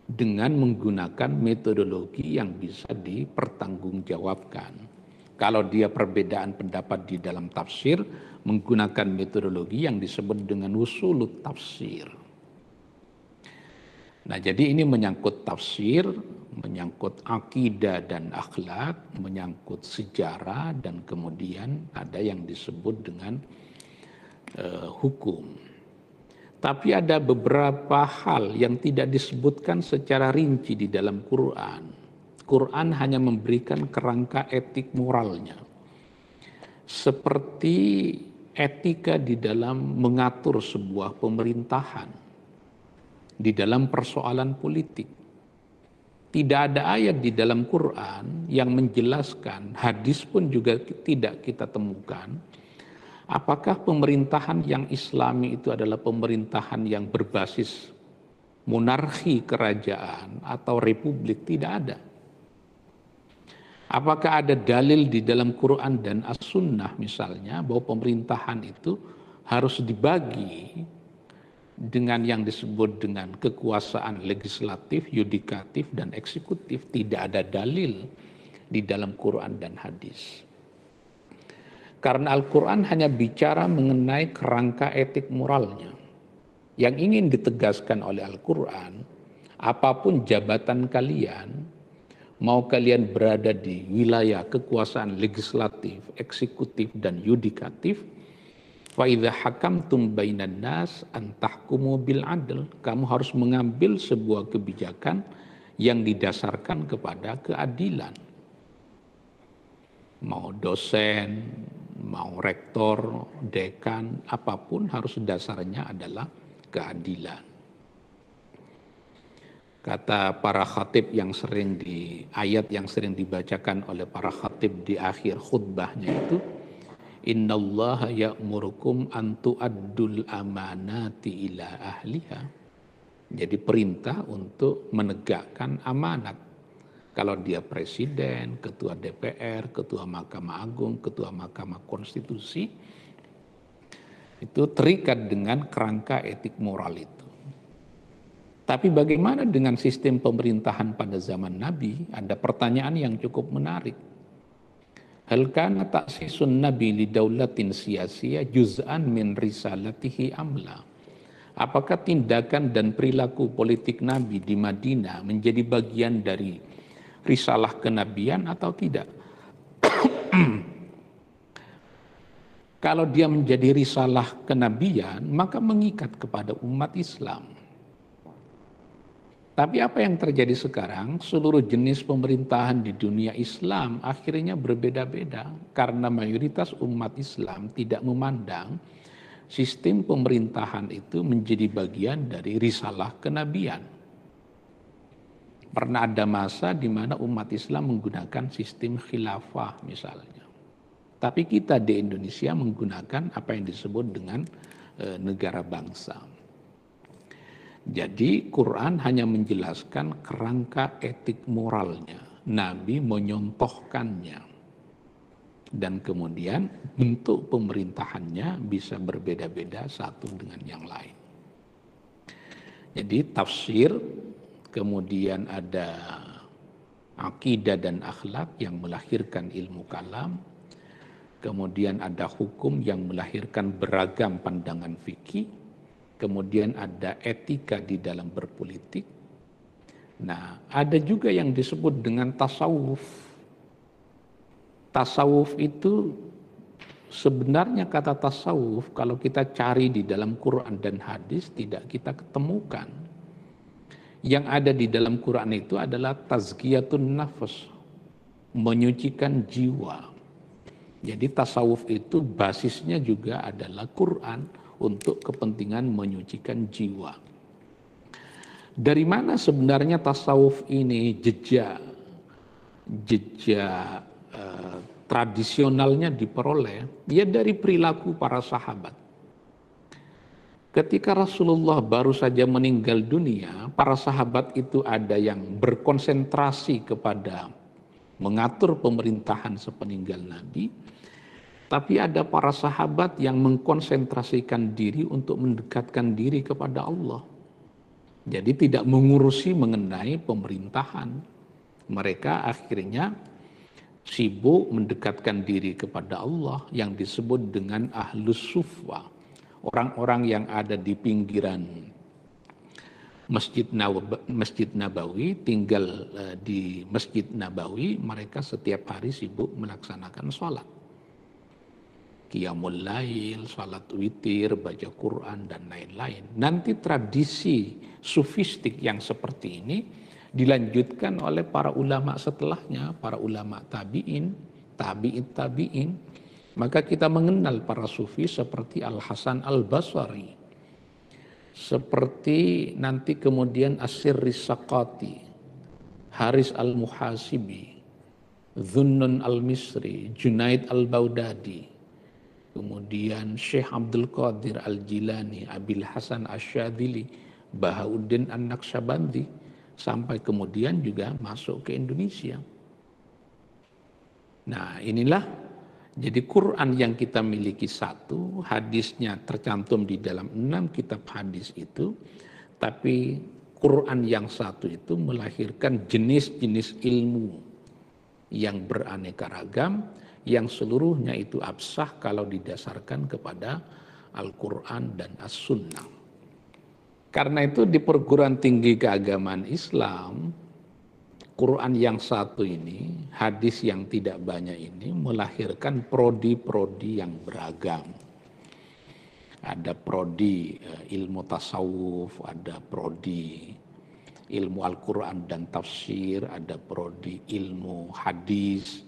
Speaker 5: dengan menggunakan metodologi yang bisa dipertanggungjawabkan. Kalau dia perbedaan pendapat di dalam tafsir, menggunakan metodologi yang disebut dengan usulut tafsir. Nah, jadi ini menyangkut tafsir, menyangkut akidah dan akhlak, menyangkut sejarah, dan kemudian ada yang disebut dengan hukum. Tapi ada beberapa hal yang tidak disebutkan secara rinci di dalam Quran. Quran hanya memberikan kerangka etik moralnya. Seperti etika di dalam mengatur sebuah pemerintahan, di dalam persoalan politik. Tidak ada ayat di dalam Quran yang menjelaskan, hadis pun juga tidak kita temukan, apakah pemerintahan yang Islami itu adalah pemerintahan yang berbasis monarki kerajaan atau republik. Tidak ada. Apakah ada dalil di dalam Quran dan As-Sunnah misalnya bahwa pemerintahan itu harus dibagi dengan yang disebut dengan kekuasaan legislatif, yudikatif, dan eksekutif? Tidak ada dalil di dalam Quran dan hadis. Karena Al-Quran hanya bicara mengenai kerangka etik moralnya. Yang ingin ditegaskan oleh Al-Quran, apapun jabatan kalian, mau kalian berada di wilayah kekuasaan legislatif, eksekutif, dan yudikatif, Fa idza hakamtum bainan nas an tahkumu bil adl. Kamu harus mengambil sebuah kebijakan yang didasarkan kepada keadilan. Mau dosen, mau rektor, dekan, apapun harus dasarnya adalah keadilan. Kata para khatib yang sering ayat yang sering dibacakan oleh para khatib di akhir khutbahnya itu, innallaha ya'murukum an tu'addul amanati ila ahliha. Jadi perintah untuk menegakkan amanat. Kalau dia presiden, ketua DPR, ketua Mahkamah Agung, ketua Mahkamah Konstitusi, itu terikat dengan kerangka etik moral itu. Tapi bagaimana dengan sistem pemerintahan pada zaman Nabi? Ada pertanyaan yang cukup menarik. Hal kana ta'sisun nabi li daulatin siyasiyah juz'an min risalatihi amla? Apakah tindakan dan perilaku politik Nabi di Madinah menjadi bagian dari risalah kenabian atau tidak? Kalau dia menjadi risalah kenabian, maka mengikat kepada umat Islam. Tapi apa yang terjadi sekarang, seluruh jenis pemerintahan di dunia Islam akhirnya berbeda-beda karena mayoritas umat Islam tidak memandang sistem pemerintahan itu menjadi bagian dari risalah kenabian. Pernah ada masa di mana umat Islam menggunakan sistem khilafah misalnya. Tapi kita di Indonesia menggunakan apa yang disebut dengan negara bangsa. Jadi Quran hanya menjelaskan kerangka etik moralnya. Nabi menyontohkannya. Dan kemudian bentuk pemerintahannya bisa berbeda-beda satu dengan yang lain. Jadi tafsir, kemudian ada akidah dan akhlak yang melahirkan ilmu kalam. Kemudian ada hukum yang melahirkan beragam pandangan fikih. Kemudian ada etika di dalam berpolitik. Nah, ada juga yang disebut dengan tasawuf. Tasawuf itu sebenarnya kata tasawuf kalau kita cari di dalam Quran dan hadis tidak kita ketemukan. Yang ada di dalam Quran itu adalah tazkiyatun nafs, menyucikan jiwa. Jadi tasawuf itu basisnya juga adalah Quran untuk kepentingan menyucikan jiwa. Dari mana sebenarnya tasawuf ini jejak tradisionalnya diperoleh? Ya dari perilaku para sahabat. Ketika Rasulullah baru saja meninggal dunia, para sahabat itu ada yang berkonsentrasi kepada mengatur pemerintahan sepeninggal Nabi. Tapi ada para sahabat yang mengkonsentrasikan diri untuk mendekatkan diri kepada Allah. Jadi tidak mengurusi mengenai pemerintahan. Mereka akhirnya sibuk mendekatkan diri kepada Allah yang disebut dengan ahlus suffah. Orang-orang yang ada di pinggiran Masjid Nabawi, tinggal di Masjid Nabawi, mereka setiap hari sibuk melaksanakan sholat. Qiyamul lail, salat witir, baca Quran, dan lain-lain. Nanti tradisi sufistik yang seperti ini dilanjutkan oleh para ulama setelahnya, para ulama tabi'in. Maka kita mengenal para sufi seperti Al-Hasan Al-Basri, seperti nanti kemudian As-Sirri Saqati, Haris Al-Muhasibi, Dhunnun Al-Misri, Junaid Al-Baudadi, kemudian Syekh Abdul Qadir Al-Jilani, Abil Hasan Asyadili, Bahauddin An-Naqsyabandi, sampai kemudian juga masuk ke Indonesia. Nah inilah, jadi Quran yang kita miliki satu, hadisnya tercantum di dalam 6 kitab hadis itu, tapi Quran yang satu itu melahirkan jenis-jenis ilmu yang beraneka ragam, yang seluruhnya itu absah kalau didasarkan kepada Al-Quran dan As-Sunnah. Karena itu di perguruan tinggi keagamaan Islam, Quran yang satu ini, hadis yang tidak banyak ini melahirkan prodi-prodi yang beragam. ada prodi ilmu tasawuf, ada prodi ilmu Al-Quran dan tafsir, ada prodi ilmu hadis,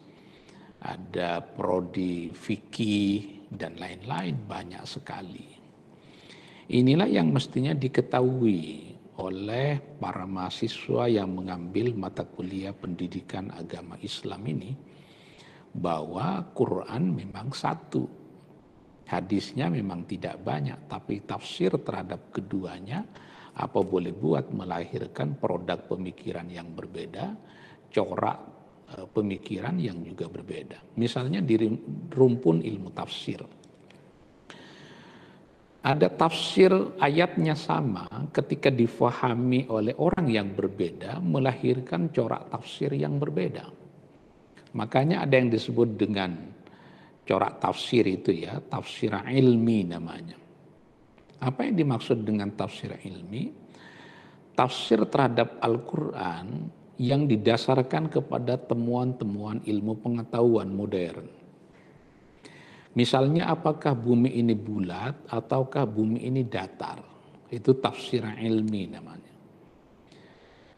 Speaker 5: ada prodi fikih, dan lain-lain, banyak sekali. Inilah yang mestinya diketahui oleh para mahasiswa yang mengambil mata kuliah pendidikan agama Islam ini, bahwa Quran memang satu, hadisnya memang tidak banyak, tapi tafsir terhadap keduanya apa boleh buat melahirkan produk pemikiran yang berbeda, corak pemikiran yang juga berbeda. Misalnya di rumpun ilmu tafsir, ada tafsir ayatnya sama, ketika difahami oleh orang yang berbeda melahirkan corak tafsir yang berbeda. Makanya ada yang disebut dengan corak tafsir itu ya, tafsir ilmi namanya. Apa yang dimaksud dengan tafsir ilmi? Tafsir terhadap Al-Quran yang didasarkan kepada temuan-temuan ilmu pengetahuan modern. Misalnya apakah bumi ini bulat ataukah bumi ini datar? Itu tafsir ilmi namanya.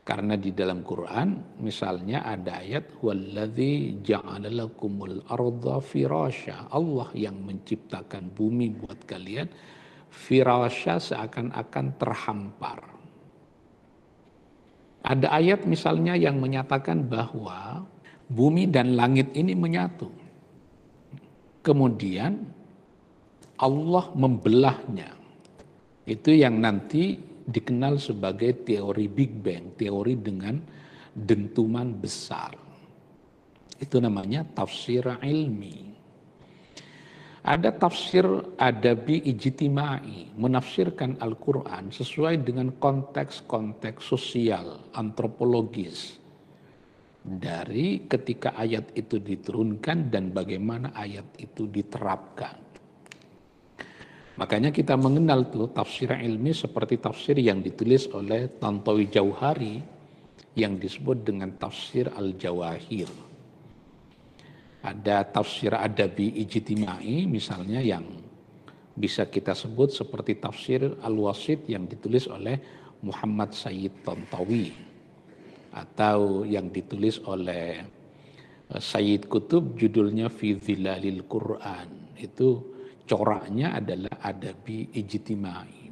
Speaker 5: Karena di dalam Quran misalnya ada ayat wallazi ja'ala lakumul arda firasya, Allah yang menciptakan bumi buat kalian firasya, seakan-akan terhampar. Ada ayat misalnya yang menyatakan bahwa bumi dan langit ini menyatu. Kemudian Allah membelahnya. Itu yang nanti dikenal sebagai teori Big Bang, teori dengan dentuman besar. Itu namanya tafsir ilmi. Ada tafsir adabi ijtimai, menafsirkan Al-Quran sesuai dengan konteks-konteks sosial, antropologis, dari ketika ayat itu diturunkan dan bagaimana ayat itu diterapkan. Makanya kita mengenal tuh tafsir ilmi seperti tafsir yang ditulis oleh Tantowi Jauhari yang disebut dengan tafsir Al-Jawahir. Ada tafsir adabi ijtimai misalnya yang bisa kita sebut seperti tafsir Al-Wasit yang ditulis oleh Muhammad Sayyid Tantowi, atau yang ditulis oleh Sayyid Qutub judulnya Fi Zilalil Quran. Itu coraknya adalah adabi ijtimai.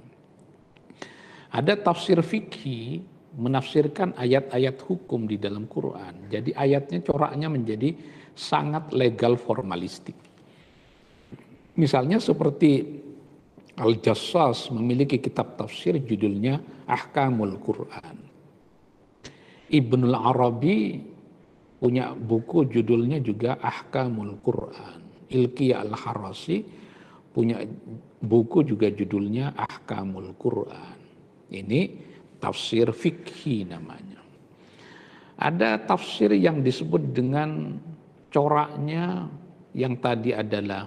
Speaker 5: Ada tafsir fikih menafsirkan ayat-ayat hukum di dalam Quran. Jadi ayatnya coraknya menjadi sangat legal formalistik. Misalnya seperti Al-Jassas memiliki kitab tafsir judulnya Ahkamul Quran. Ibnul Arabi punya buku judulnya juga Ahkamul Quran. Ilqiyah Al-Harasi punya buku juga judulnya Ahkamul Quran. Ini tafsir fikhi namanya. Ada tafsir yang disebut dengan coraknya yang tadi adalah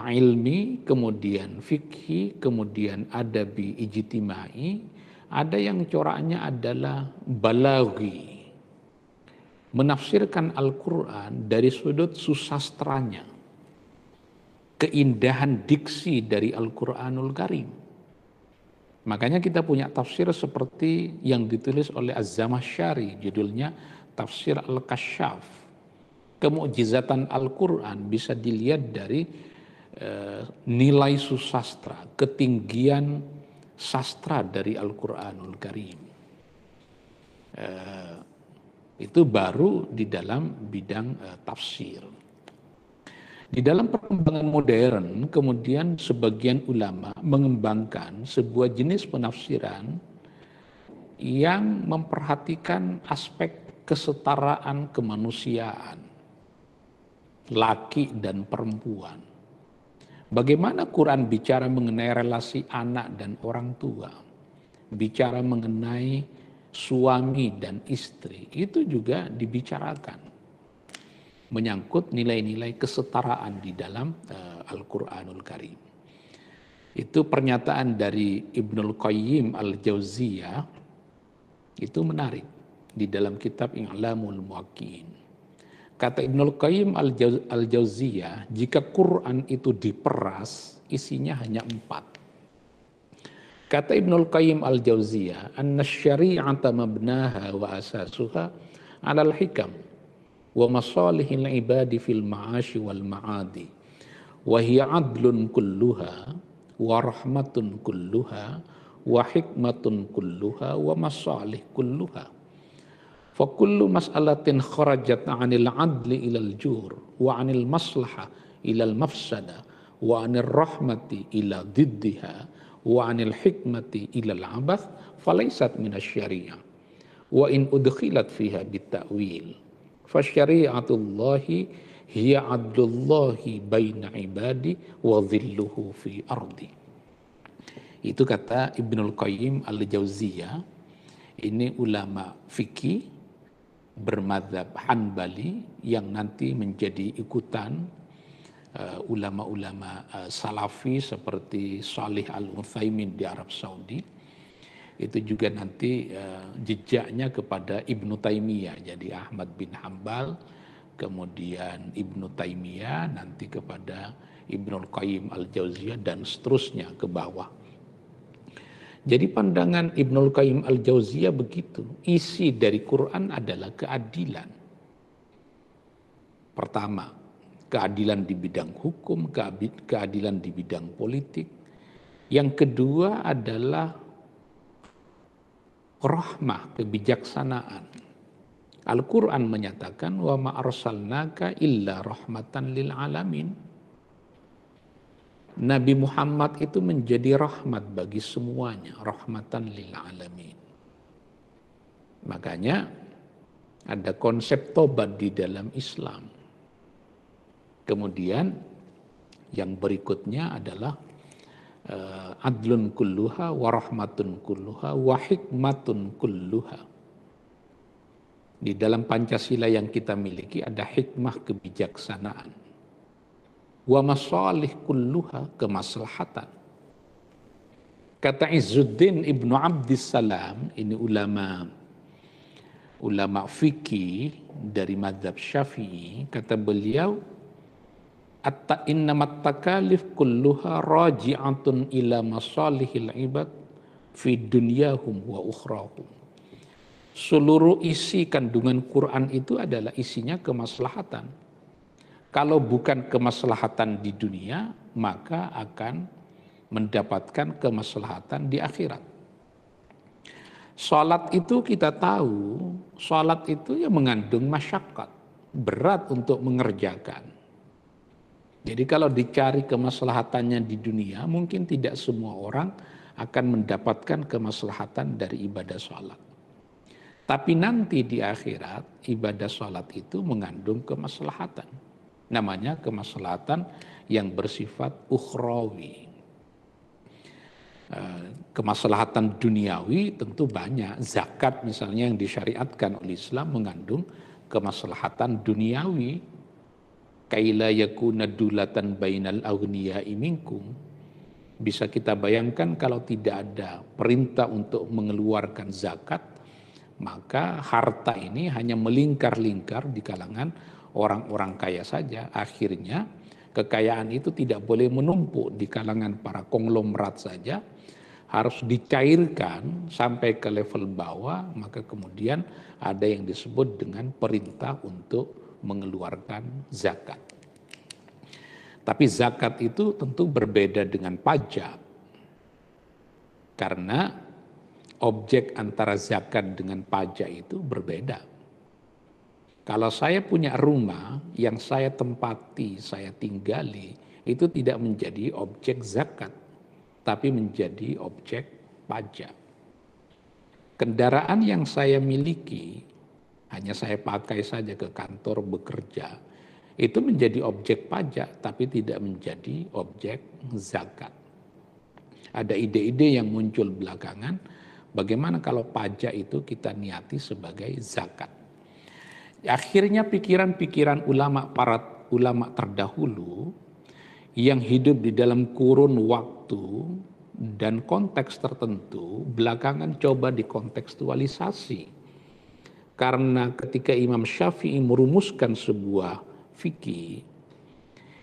Speaker 5: ilmi, kemudian fikhi, kemudian adabi ijtimai. Ada yang coraknya adalah balaghi, menafsirkan Al-Quran dari sudut susastranya, keindahan diksi dari Al-Quranul Karim. Makanya kita punya tafsir seperti yang ditulis oleh Az-Zamakhsyari, judulnya Tafsir Al-Kasyaf. Kemukjizatan Al-Quran bisa dilihat dari nilai susastra, ketinggian sastra dari Al-Quranul Karim. Itu baru di dalam bidang tafsir. Di dalam perkembangan modern, kemudian sebagian ulama mengembangkan sebuah jenis penafsiran yang memperhatikan aspek kesetaraan kemanusiaan, laki dan perempuan. Bagaimana Quran bicara mengenai relasi anak dan orang tua, bicara mengenai suami dan istri, itu juga dibicarakan. Menyangkut nilai-nilai kesetaraan di dalam Al-Quranul Karim. Itu pernyataan dari Ibnul Qayyim Al-Jauziyah, itu menarik di dalam kitab I'lamul Muwaqqi'in. Kata Ibnul Qayyim al-Jauziyah, jika Quran itu diperas, isinya hanya 4. Kata Ibnul Qayyim al-Jauziyah, anna syari'ata mabnaha wa asasuha 'alal hikam wa masalihil ibadi fil ma'ashi wal ma'adi wa hiya 'adlun kulluha wa rahmatun kulluha wa hikmatun kulluha wa masalih kulluha. Fakullu mas'alatin kharajat 'anil 'adli ilal jur wa 'anil maslahah ilal mafsada wa 'anil rahmati ila diddiha wa 'anil hikmati ilal 'abath falaysat minasyari'ah wa in udkhilat fiha bitta'wil fasyari'atullahi hiya 'adlullahi baina ibadi wa dhilluhu fi ardi. Itu kata Ibnul Qayyim al-Jauziyah. Ini ulama fikih bermadzhab Hanbali yang nanti menjadi ikutan ulama-ulama salafi seperti Shalih Al-Utsaimin di Arab Saudi. Itu juga nanti jejaknya kepada Ibnu Taimiyah. Jadi Ahmad bin Hambal, kemudian Ibnu Taimiyah, nanti kepada Ibnul Qayyim Al-Jauziyah dan seterusnya ke bawah. Jadi pandangan Ibnul Qayyim Al-Jauziyah begitu. Isi dari Quran adalah keadilan. Pertama, keadilan di bidang hukum, keadilan di bidang politik. Yang kedua adalah rahmah, kebijaksanaan. Al-Quran menyatakan, wa ma arsalnaka illa rahmatan lil alamin. Nabi Muhammad itu menjadi rahmat bagi semuanya, rahmatan lil alamin. Makanya ada konsep tobat di dalam Islam. Kemudian yang berikutnya adalah adlun kulluha wa rahmatun kulluha wa hikmatun kulluha. Di dalam Pancasila yang kita miliki ada hikmah kebijaksanaan. Wa masalih kulluha, kemaslahatan. Kata Izzuddin Ibnu Abdissalam, ini ulama fikih dari mazhab Syafi'i, kata beliau, innamat takalif kulluha raji'atun ila masalihil ibad fi dunyahum wa ukhrahum. Seluruh isi kandungan Quran itu adalah isinya kemaslahatan. Kalau bukan kemaslahatan di dunia, maka akan mendapatkan kemaslahatan di akhirat. Salat itu kita tahu, salat itu ya mengandung masyaqqat, berat untuk mengerjakan. Jadi kalau dicari kemaslahatannya di dunia, mungkin tidak semua orang akan mendapatkan kemaslahatan dari ibadah salat. Tapi nanti di akhirat, ibadah salat itu mengandung kemaslahatan. Namanya kemaslahatan yang bersifat ukhrawi. Kemaslahatan duniawi tentu banyak. Zakat misalnya yang disyariatkan oleh Islam mengandung kemaslahatan duniawi. Kaila yakuna dulatan bainal aghniyai minkum. Bisa kita bayangkan kalau tidak ada perintah untuk mengeluarkan zakat, maka harta ini hanya melingkar-lingkar di kalangan orang-orang kaya saja. Akhirnya kekayaan itu tidak boleh menumpuk di kalangan para konglomerat saja, harus dicairkan sampai ke level bawah. Maka kemudian ada yang disebut dengan perintah untuk mengeluarkan zakat. Tapi zakat itu tentu berbeda dengan pajak, karena objek antara zakat dengan pajak itu berbeda. Kalau saya punya rumah yang saya tempati, saya tinggali, itu tidak menjadi objek zakat, tapi menjadi objek pajak. Kendaraan yang saya miliki, hanya saya pakai saja ke kantor bekerja, itu menjadi objek pajak, tapi tidak menjadi objek zakat. Ada ide-ide yang muncul belakangan, bagaimana kalau pajak itu kita niati sebagai zakat. Akhirnya pikiran-pikiran para ulama terdahulu yang hidup di dalam kurun waktu dan konteks tertentu, belakangan coba dikontekstualisasi. Karena ketika Imam Syafi'i merumuskan sebuah fikih,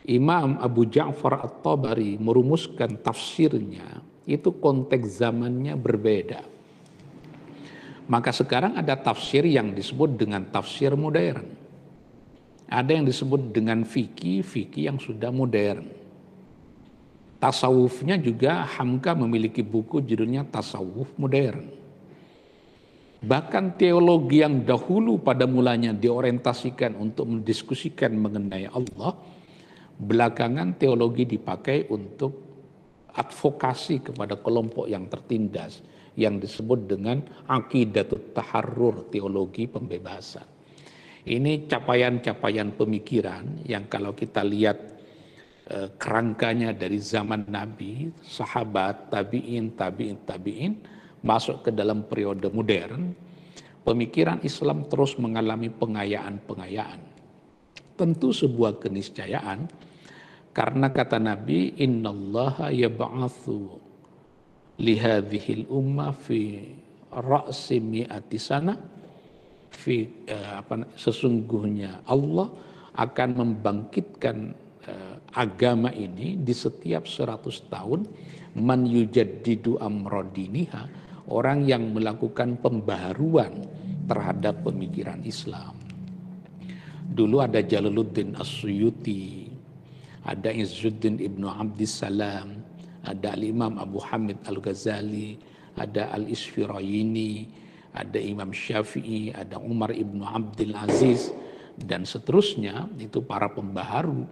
Speaker 5: Imam Abu Ja'far At-Tabari merumuskan tafsirnya, itu konteks zamannya berbeda. Maka sekarang ada tafsir yang disebut dengan tafsir modern. Ada yang disebut dengan fikih yang sudah modern. Tasawufnya juga Hamka memiliki buku judulnya Tasawuf Modern. Bahkan teologi yang dahulu pada mulanya diorientasikan untuk mendiskusikan mengenai Allah, belakangan teologi dipakai untuk advokasi kepada kelompok yang tertindas, yang disebut dengan aqidatut taharrur, teologi pembebasan. Ini capaian-capaian pemikiran yang kalau kita lihat kerangkanya dari zaman Nabi, sahabat, tabi'in, masuk ke dalam periode modern, pemikiran Islam terus mengalami pengayaan-pengayaan. Tentu sebuah keniscayaan, karena kata Nabi, innallaha yab'atsu lihadhil ummah fi ra'si mi'ati sana, sesungguhnya Allah akan membangkitkan agama ini di setiap 100 tahun, man yujaddidu amrodiniha, orang yang melakukan pembaharuan terhadap pemikiran Islam. Dulu ada Jalaluddin As-Suyuti, ada Izzuddin Ibnu Abdissalam, ada Al-Imam Abu Hamid Al-Ghazali, ada Al-Isfirayini, ada Imam Syafi'i, ada Umar Ibnu Abdul Aziz, dan seterusnya, itu para pembaharu.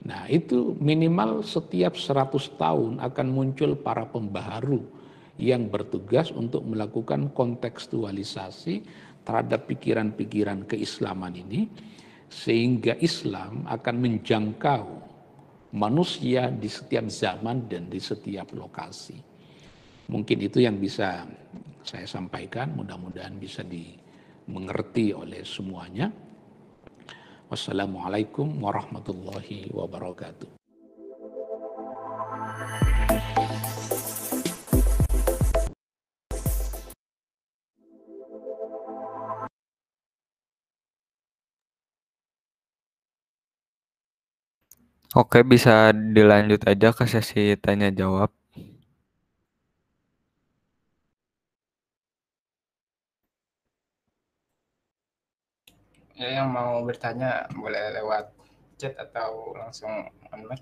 Speaker 5: Nah, itu minimal setiap 100 tahun akan muncul para pembaharu yang bertugas untuk melakukan kontekstualisasi terhadap pikiran-pikiran keislaman ini, sehingga Islam akan menjangkau manusia di setiap zaman dan di setiap lokasi. Mungkin itu yang bisa saya sampaikan, mudah-mudahan bisa dimengerti oleh semuanya. Wassalamualaikum warahmatullahi wabarakatuh.
Speaker 2: Oke, bisa dilanjut aja ke sesi tanya jawab.
Speaker 3: Ya, yang mau bertanya boleh lewat chat atau langsung on mic.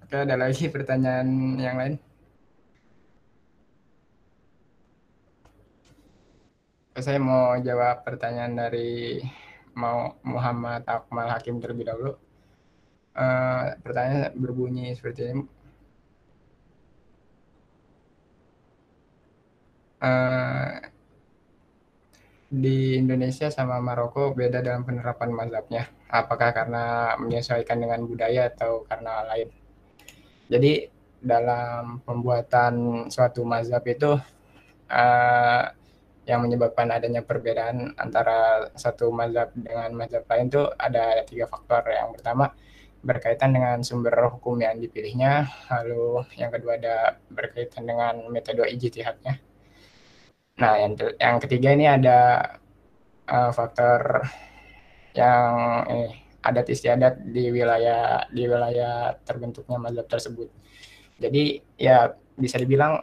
Speaker 3: Oke, ada lagi pertanyaan yang lain? Saya mau jawab pertanyaan dari Muhammad Akmal Hakim terlebih dahulu. Pertanyaan berbunyi seperti ini. Di Indonesia sama Maroko beda dalam penerapan mazhabnya. Apakah karena menyesuaikan dengan budaya atau karena lain? Jadi dalam pembuatan suatu mazhab itu yang menyebabkan adanya perbedaan antara satu mazhab dengan mazhab lain itu ada 3 faktor. Yang pertama berkaitan dengan sumber hukum yang dipilihnya, lalu yang kedua ada berkaitan dengan metode ijtihadnya. Nah, yang ketiga ini ada faktor yang adat istiadat di wilayah terbentuknya mazhab tersebut. Jadi ya bisa dibilang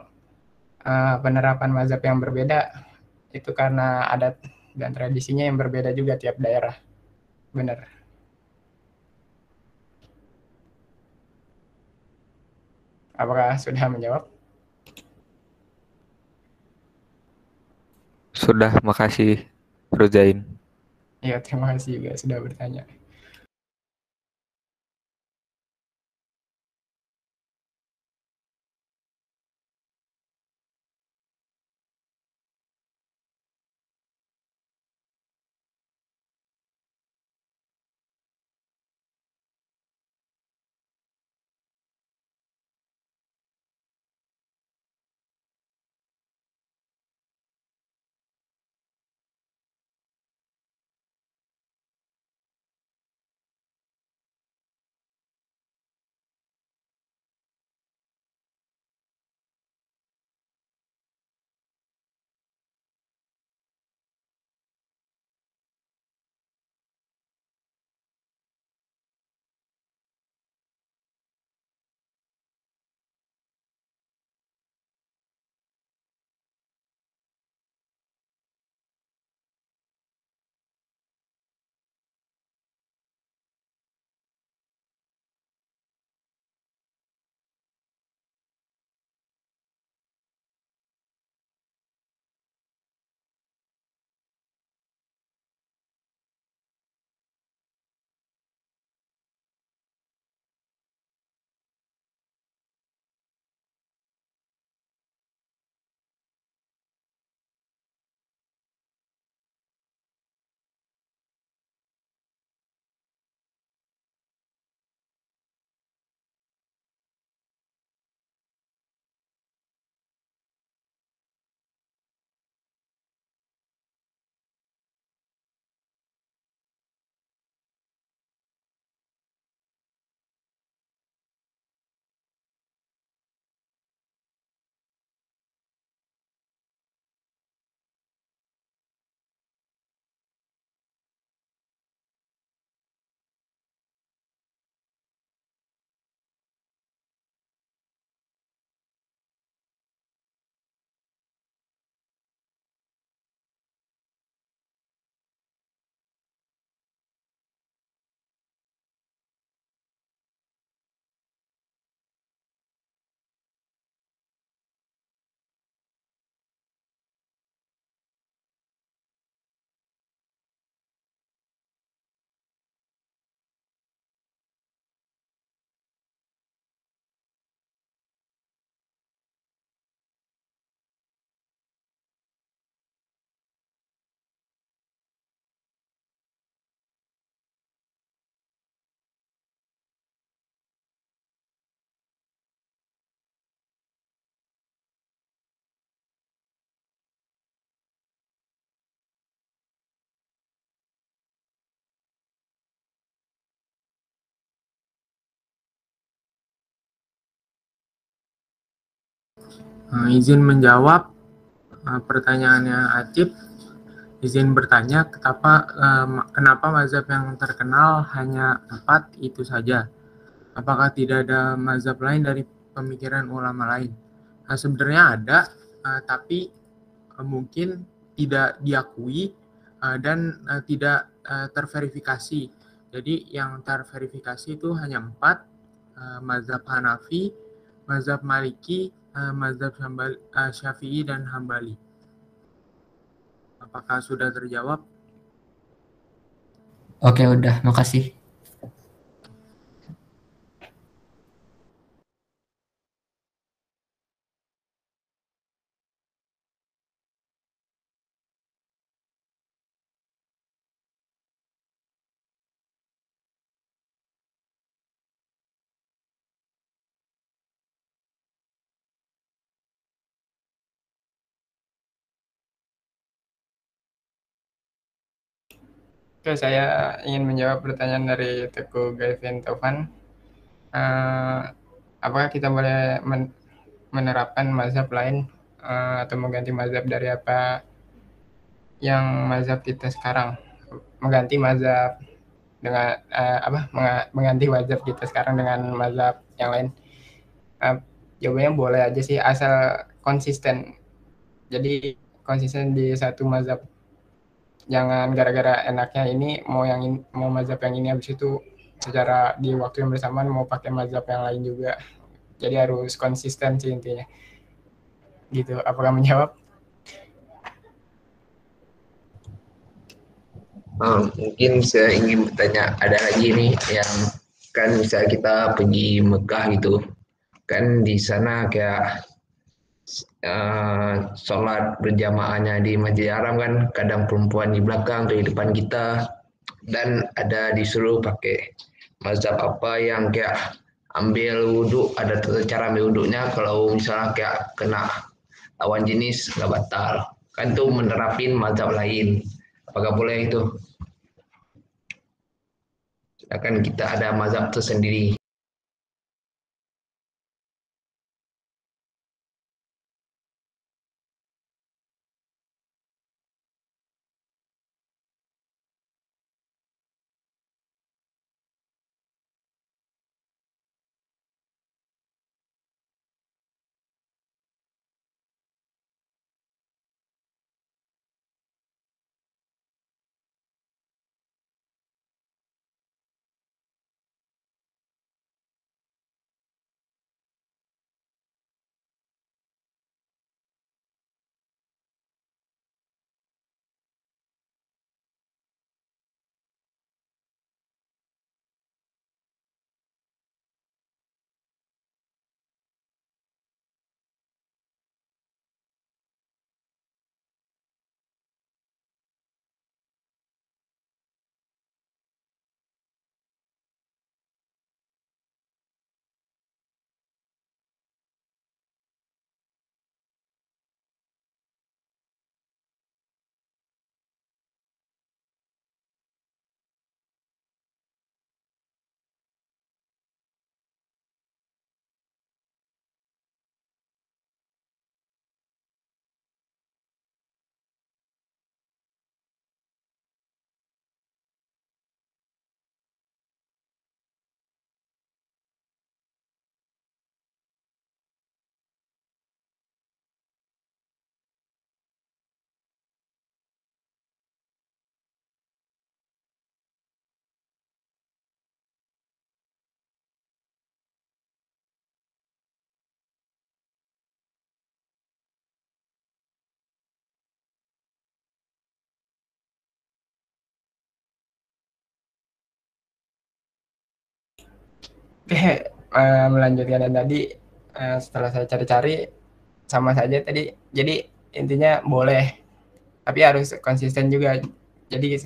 Speaker 3: penerapan mazhab yang berbeda itu karena adat dan tradisinya yang berbeda juga tiap daerah. Benar. Apakah sudah menjawab?
Speaker 2: Sudah, makasih Rozain.
Speaker 3: Ya, terima kasih juga sudah bertanya.
Speaker 4: Izin menjawab pertanyaannya Acip. Izin bertanya, kenapa mazhab yang terkenal hanya 4 itu saja? Apakah tidak ada mazhab lain dari pemikiran ulama lain? Nah, sebenarnya ada, tapi mungkin tidak diakui dan tidak terverifikasi. Jadi yang terverifikasi itu hanya 4, mazhab Hanafi, mazhab Maliki, mazhab Syafi'i, dan Hambali. Apakah sudah terjawab?
Speaker 6: Oke, udah. Makasih.
Speaker 3: Oke, saya ingin menjawab pertanyaan dari Teguh Gavin Tovan. Apakah kita boleh menerapkan mazhab lain atau mengganti mazhab dari apa yang mazhab kita sekarang? Mengganti mazhab dengan mengganti mazhab kita sekarang dengan mazhab yang lain? Jawabannya boleh aja sih, asal konsisten. Jadi konsisten di satu mazhab. Jangan gara-gara enaknya ini mau mazhab yang ini, habis itu secara di waktu yang bersamaan mau pakai mazhab yang lain juga. Jadi harus konsisten sih intinya. Gitu. Apakah menjawab?
Speaker 7: Mungkin saya ingin bertanya, ada lagi nih yang kan misalnya kita pergi Mekah gitu, kan di sana kayak sholat berjamaahnya di Masjidil Haram kan, kadang perempuan di belakang atau di depan kita, dan ada disuruh pakai mazhab apa yang kayak ambil wudhu, ada cara ambil wudhunya kalau misalnya kayak kena lawan jenis nggak batal, kan itu menerapin mazhab lain, apakah boleh itu? Sedangkan kita ada mazhab tersendiri.
Speaker 3: Oke, melanjutkan yang tadi, setelah saya cari-cari sama saja tadi. Jadi intinya boleh, tapi harus konsisten juga. Jadi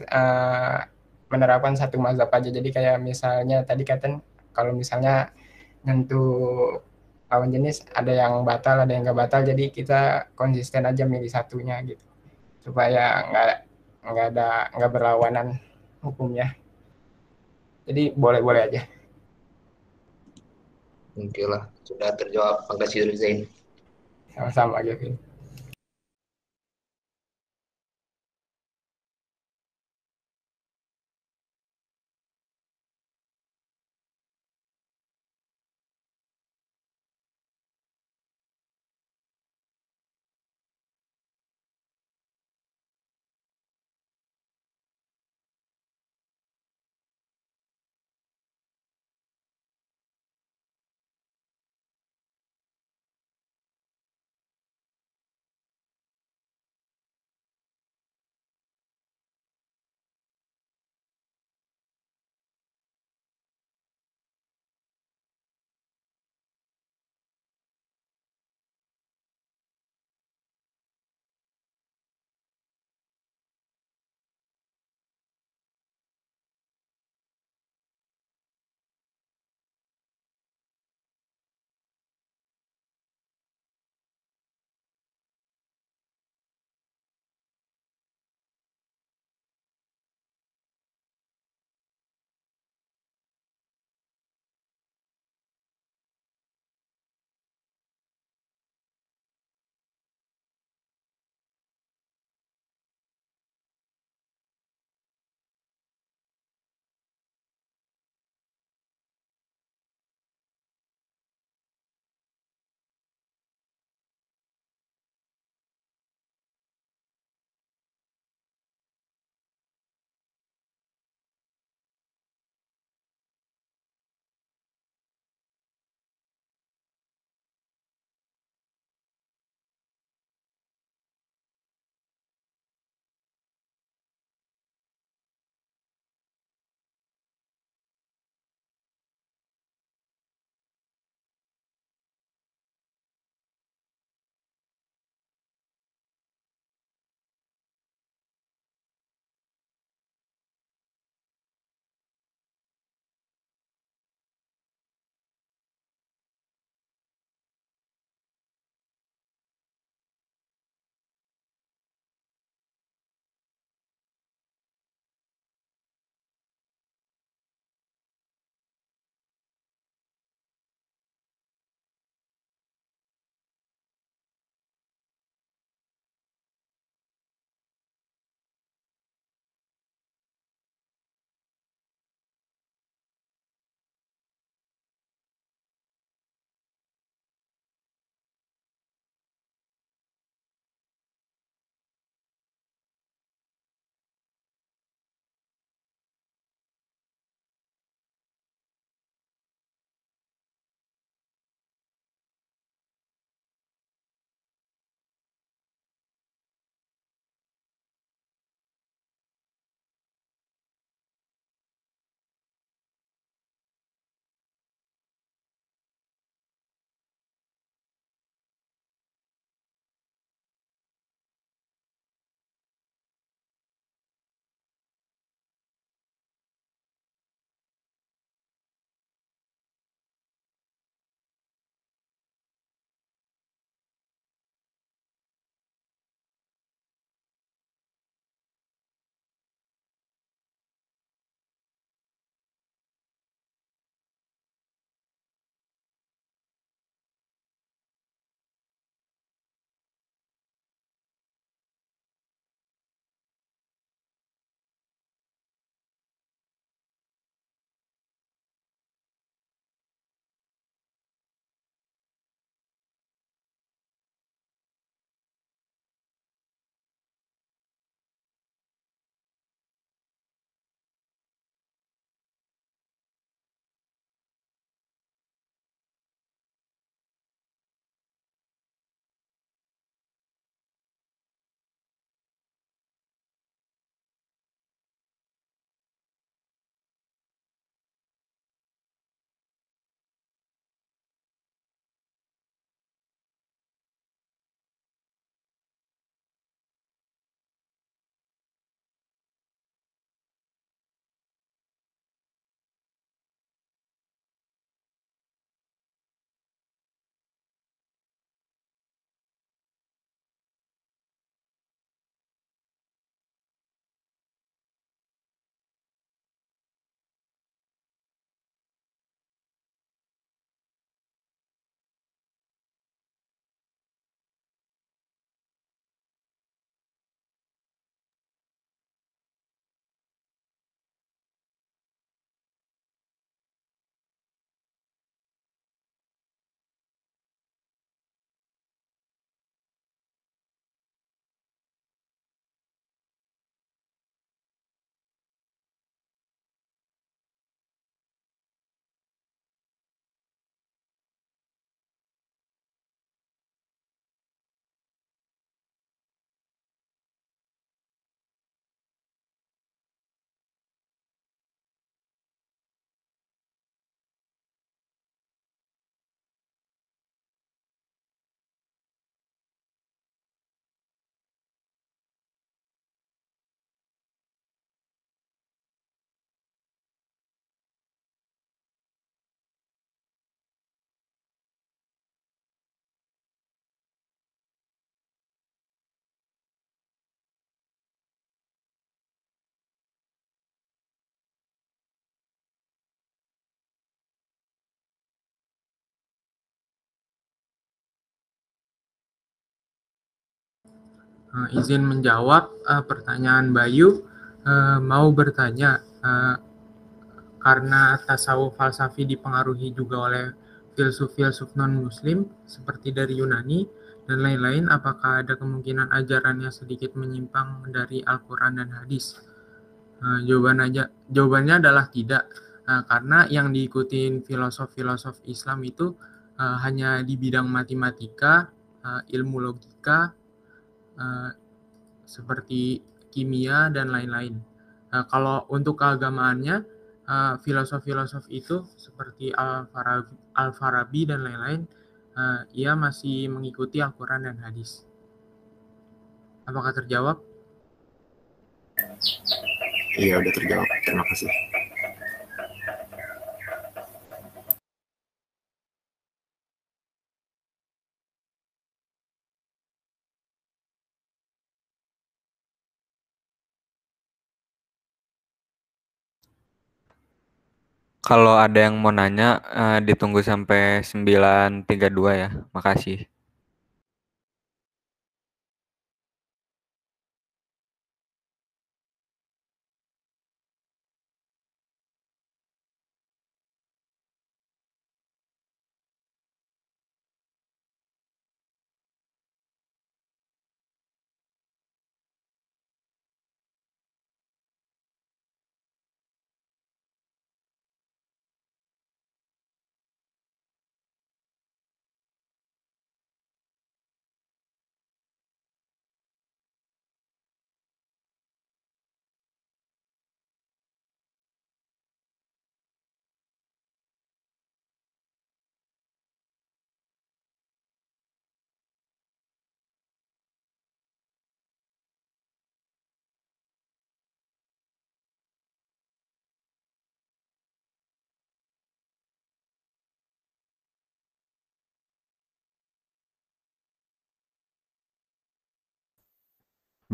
Speaker 3: menerapkan satu mazhab aja. Jadi kayak misalnya tadi kata kalau misalnya nyentuh lawan jenis ada yang batal, ada yang nggak batal. Jadi kita konsisten aja milih satunya gitu, supaya nggak berlawanan hukumnya. Jadi boleh-boleh aja.
Speaker 7: Oke lah, sudah terjawab. Makasih Zain.
Speaker 3: Sama-sama Kevin.
Speaker 4: Izin menjawab pertanyaan Bayu. Mau bertanya, karena tasawuf falsafi dipengaruhi juga oleh filsuf-filsuf non-muslim seperti dari Yunani dan lain-lain, apakah ada kemungkinan ajarannya sedikit menyimpang dari Al-Quran dan hadis? Jawabannya adalah tidak, karena yang diikutin filosof-filosof Islam itu hanya di bidang matematika, ilmu logika, seperti kimia dan lain-lain. Kalau untuk keagamaannya, filosof-filosof itu seperti Al-Farabi dan lain-lain, ia masih mengikuti Al-Quran dan hadis. Apakah terjawab?
Speaker 6: Iya, udah terjawab. Terima kasih.
Speaker 2: Kalau ada yang mau nanya, ditunggu sampai 9.32 ya. Makasih.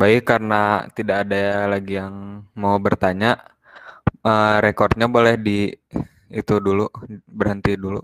Speaker 2: Baik, karena tidak ada lagi yang mau bertanya, rekornya boleh di itu dulu, berhenti dulu.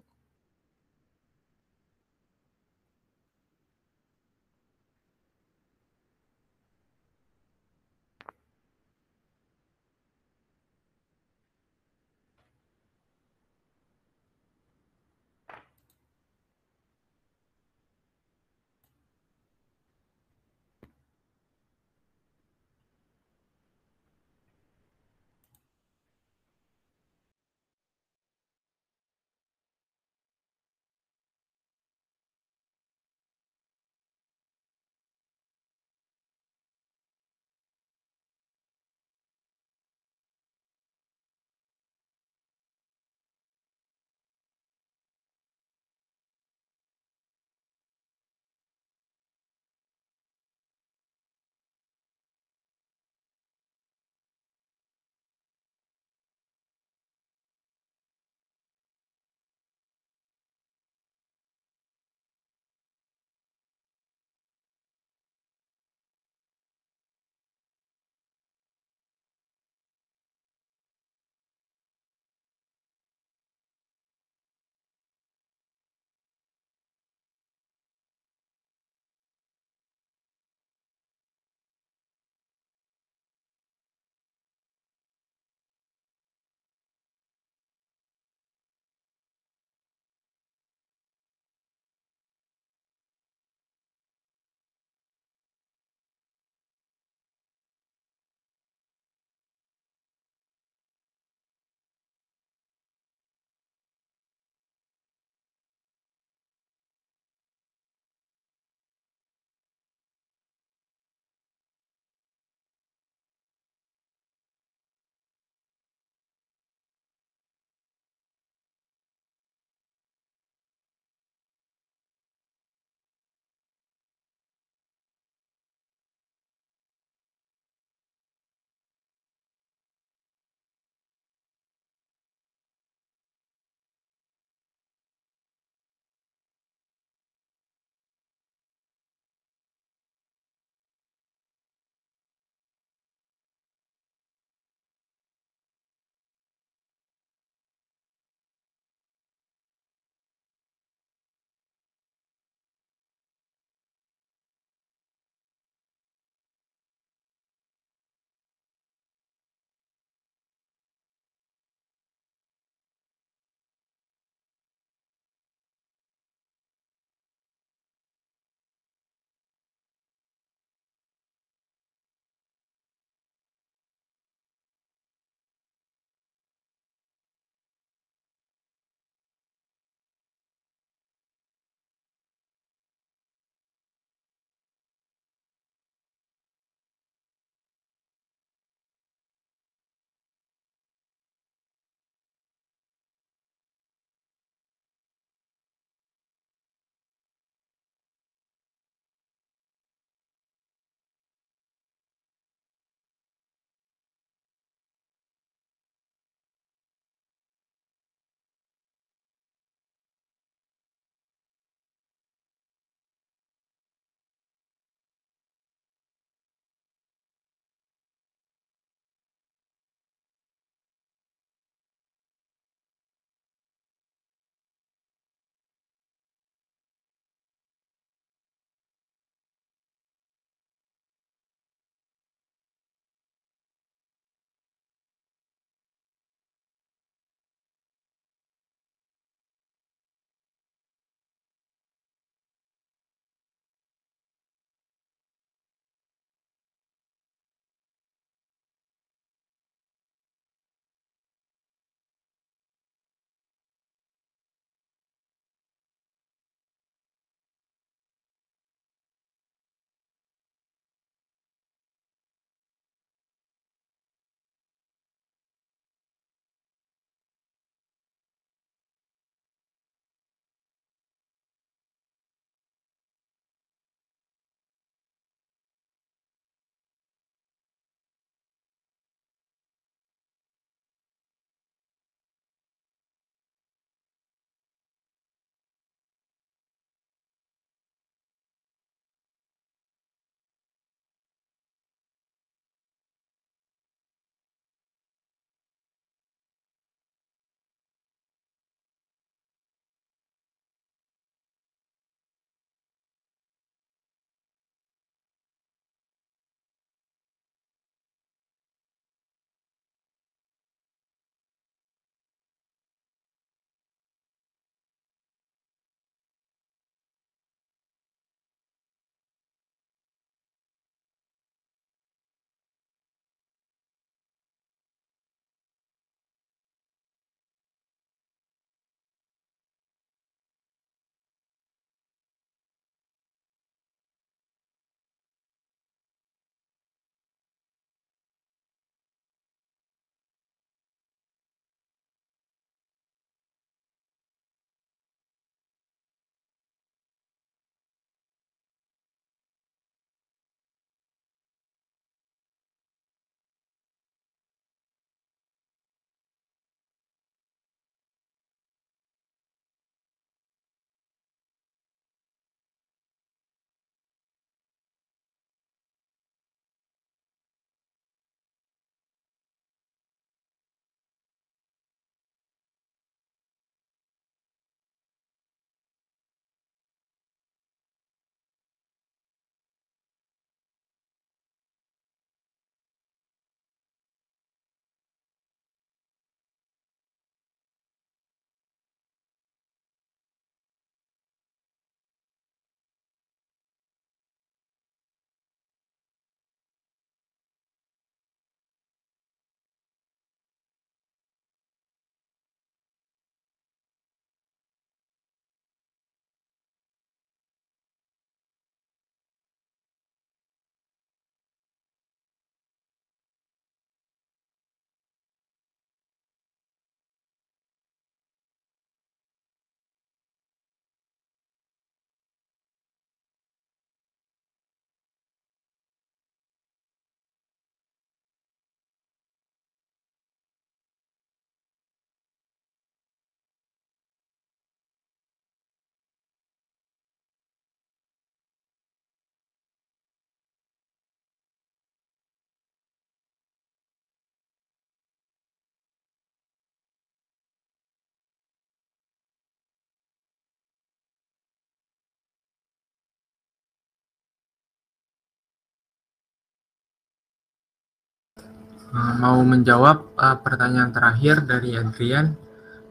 Speaker 4: Mau menjawab pertanyaan terakhir dari Adrian.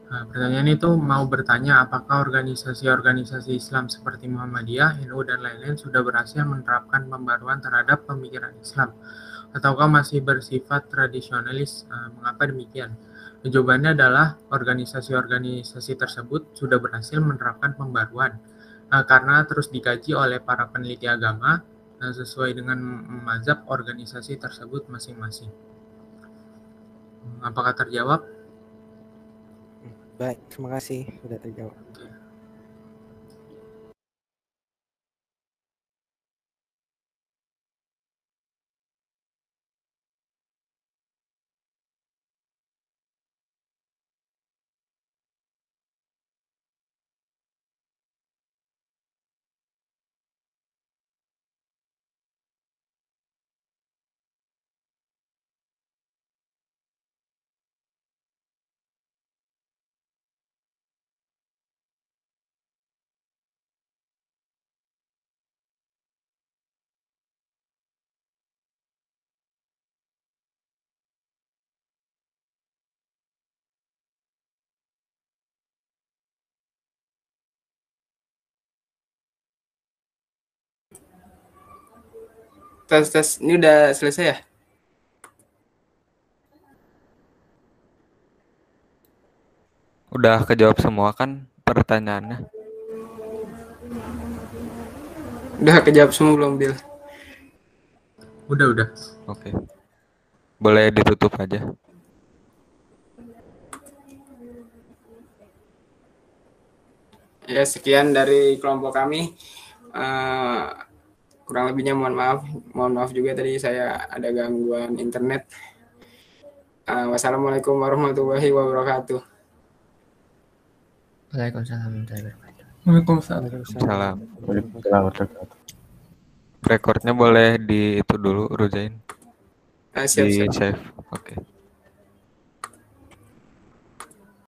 Speaker 4: Pertanyaan itu mau bertanya apakah organisasi-organisasi Islam seperti Muhammadiyah, NU, dan lain-lain sudah berhasil menerapkan pembaruan terhadap pemikiran Islam ataukah masih bersifat tradisionalis? Mengapa demikian? Jawabannya adalah organisasi-organisasi tersebut sudah berhasil menerapkan pembaruan karena terus dikaji oleh para peneliti agama sesuai dengan mazhab organisasi tersebut masing-masing. Apakah terjawab?
Speaker 8: Baik, terima kasih sudah terjawab.
Speaker 3: Tes, ini udah selesai ya?
Speaker 2: Udah kejawab semua kan pertanyaannya?
Speaker 3: Udah kejawab semua belum, Bil?
Speaker 4: Udah.
Speaker 2: Oke. Boleh ditutup aja.
Speaker 3: Ya, sekian dari kelompok kami. Kurang lebihnya mohon maaf juga tadi saya ada gangguan internet. Wassalamualaikum warahmatullahi wabarakatuh.
Speaker 9: Waalaikumsalam warahmatullahi wabarakatuh.
Speaker 2: Waalaikumsalam. Rekornya boleh di itu dulu, Ruzain.
Speaker 3: Siap.
Speaker 2: Di save. Oke.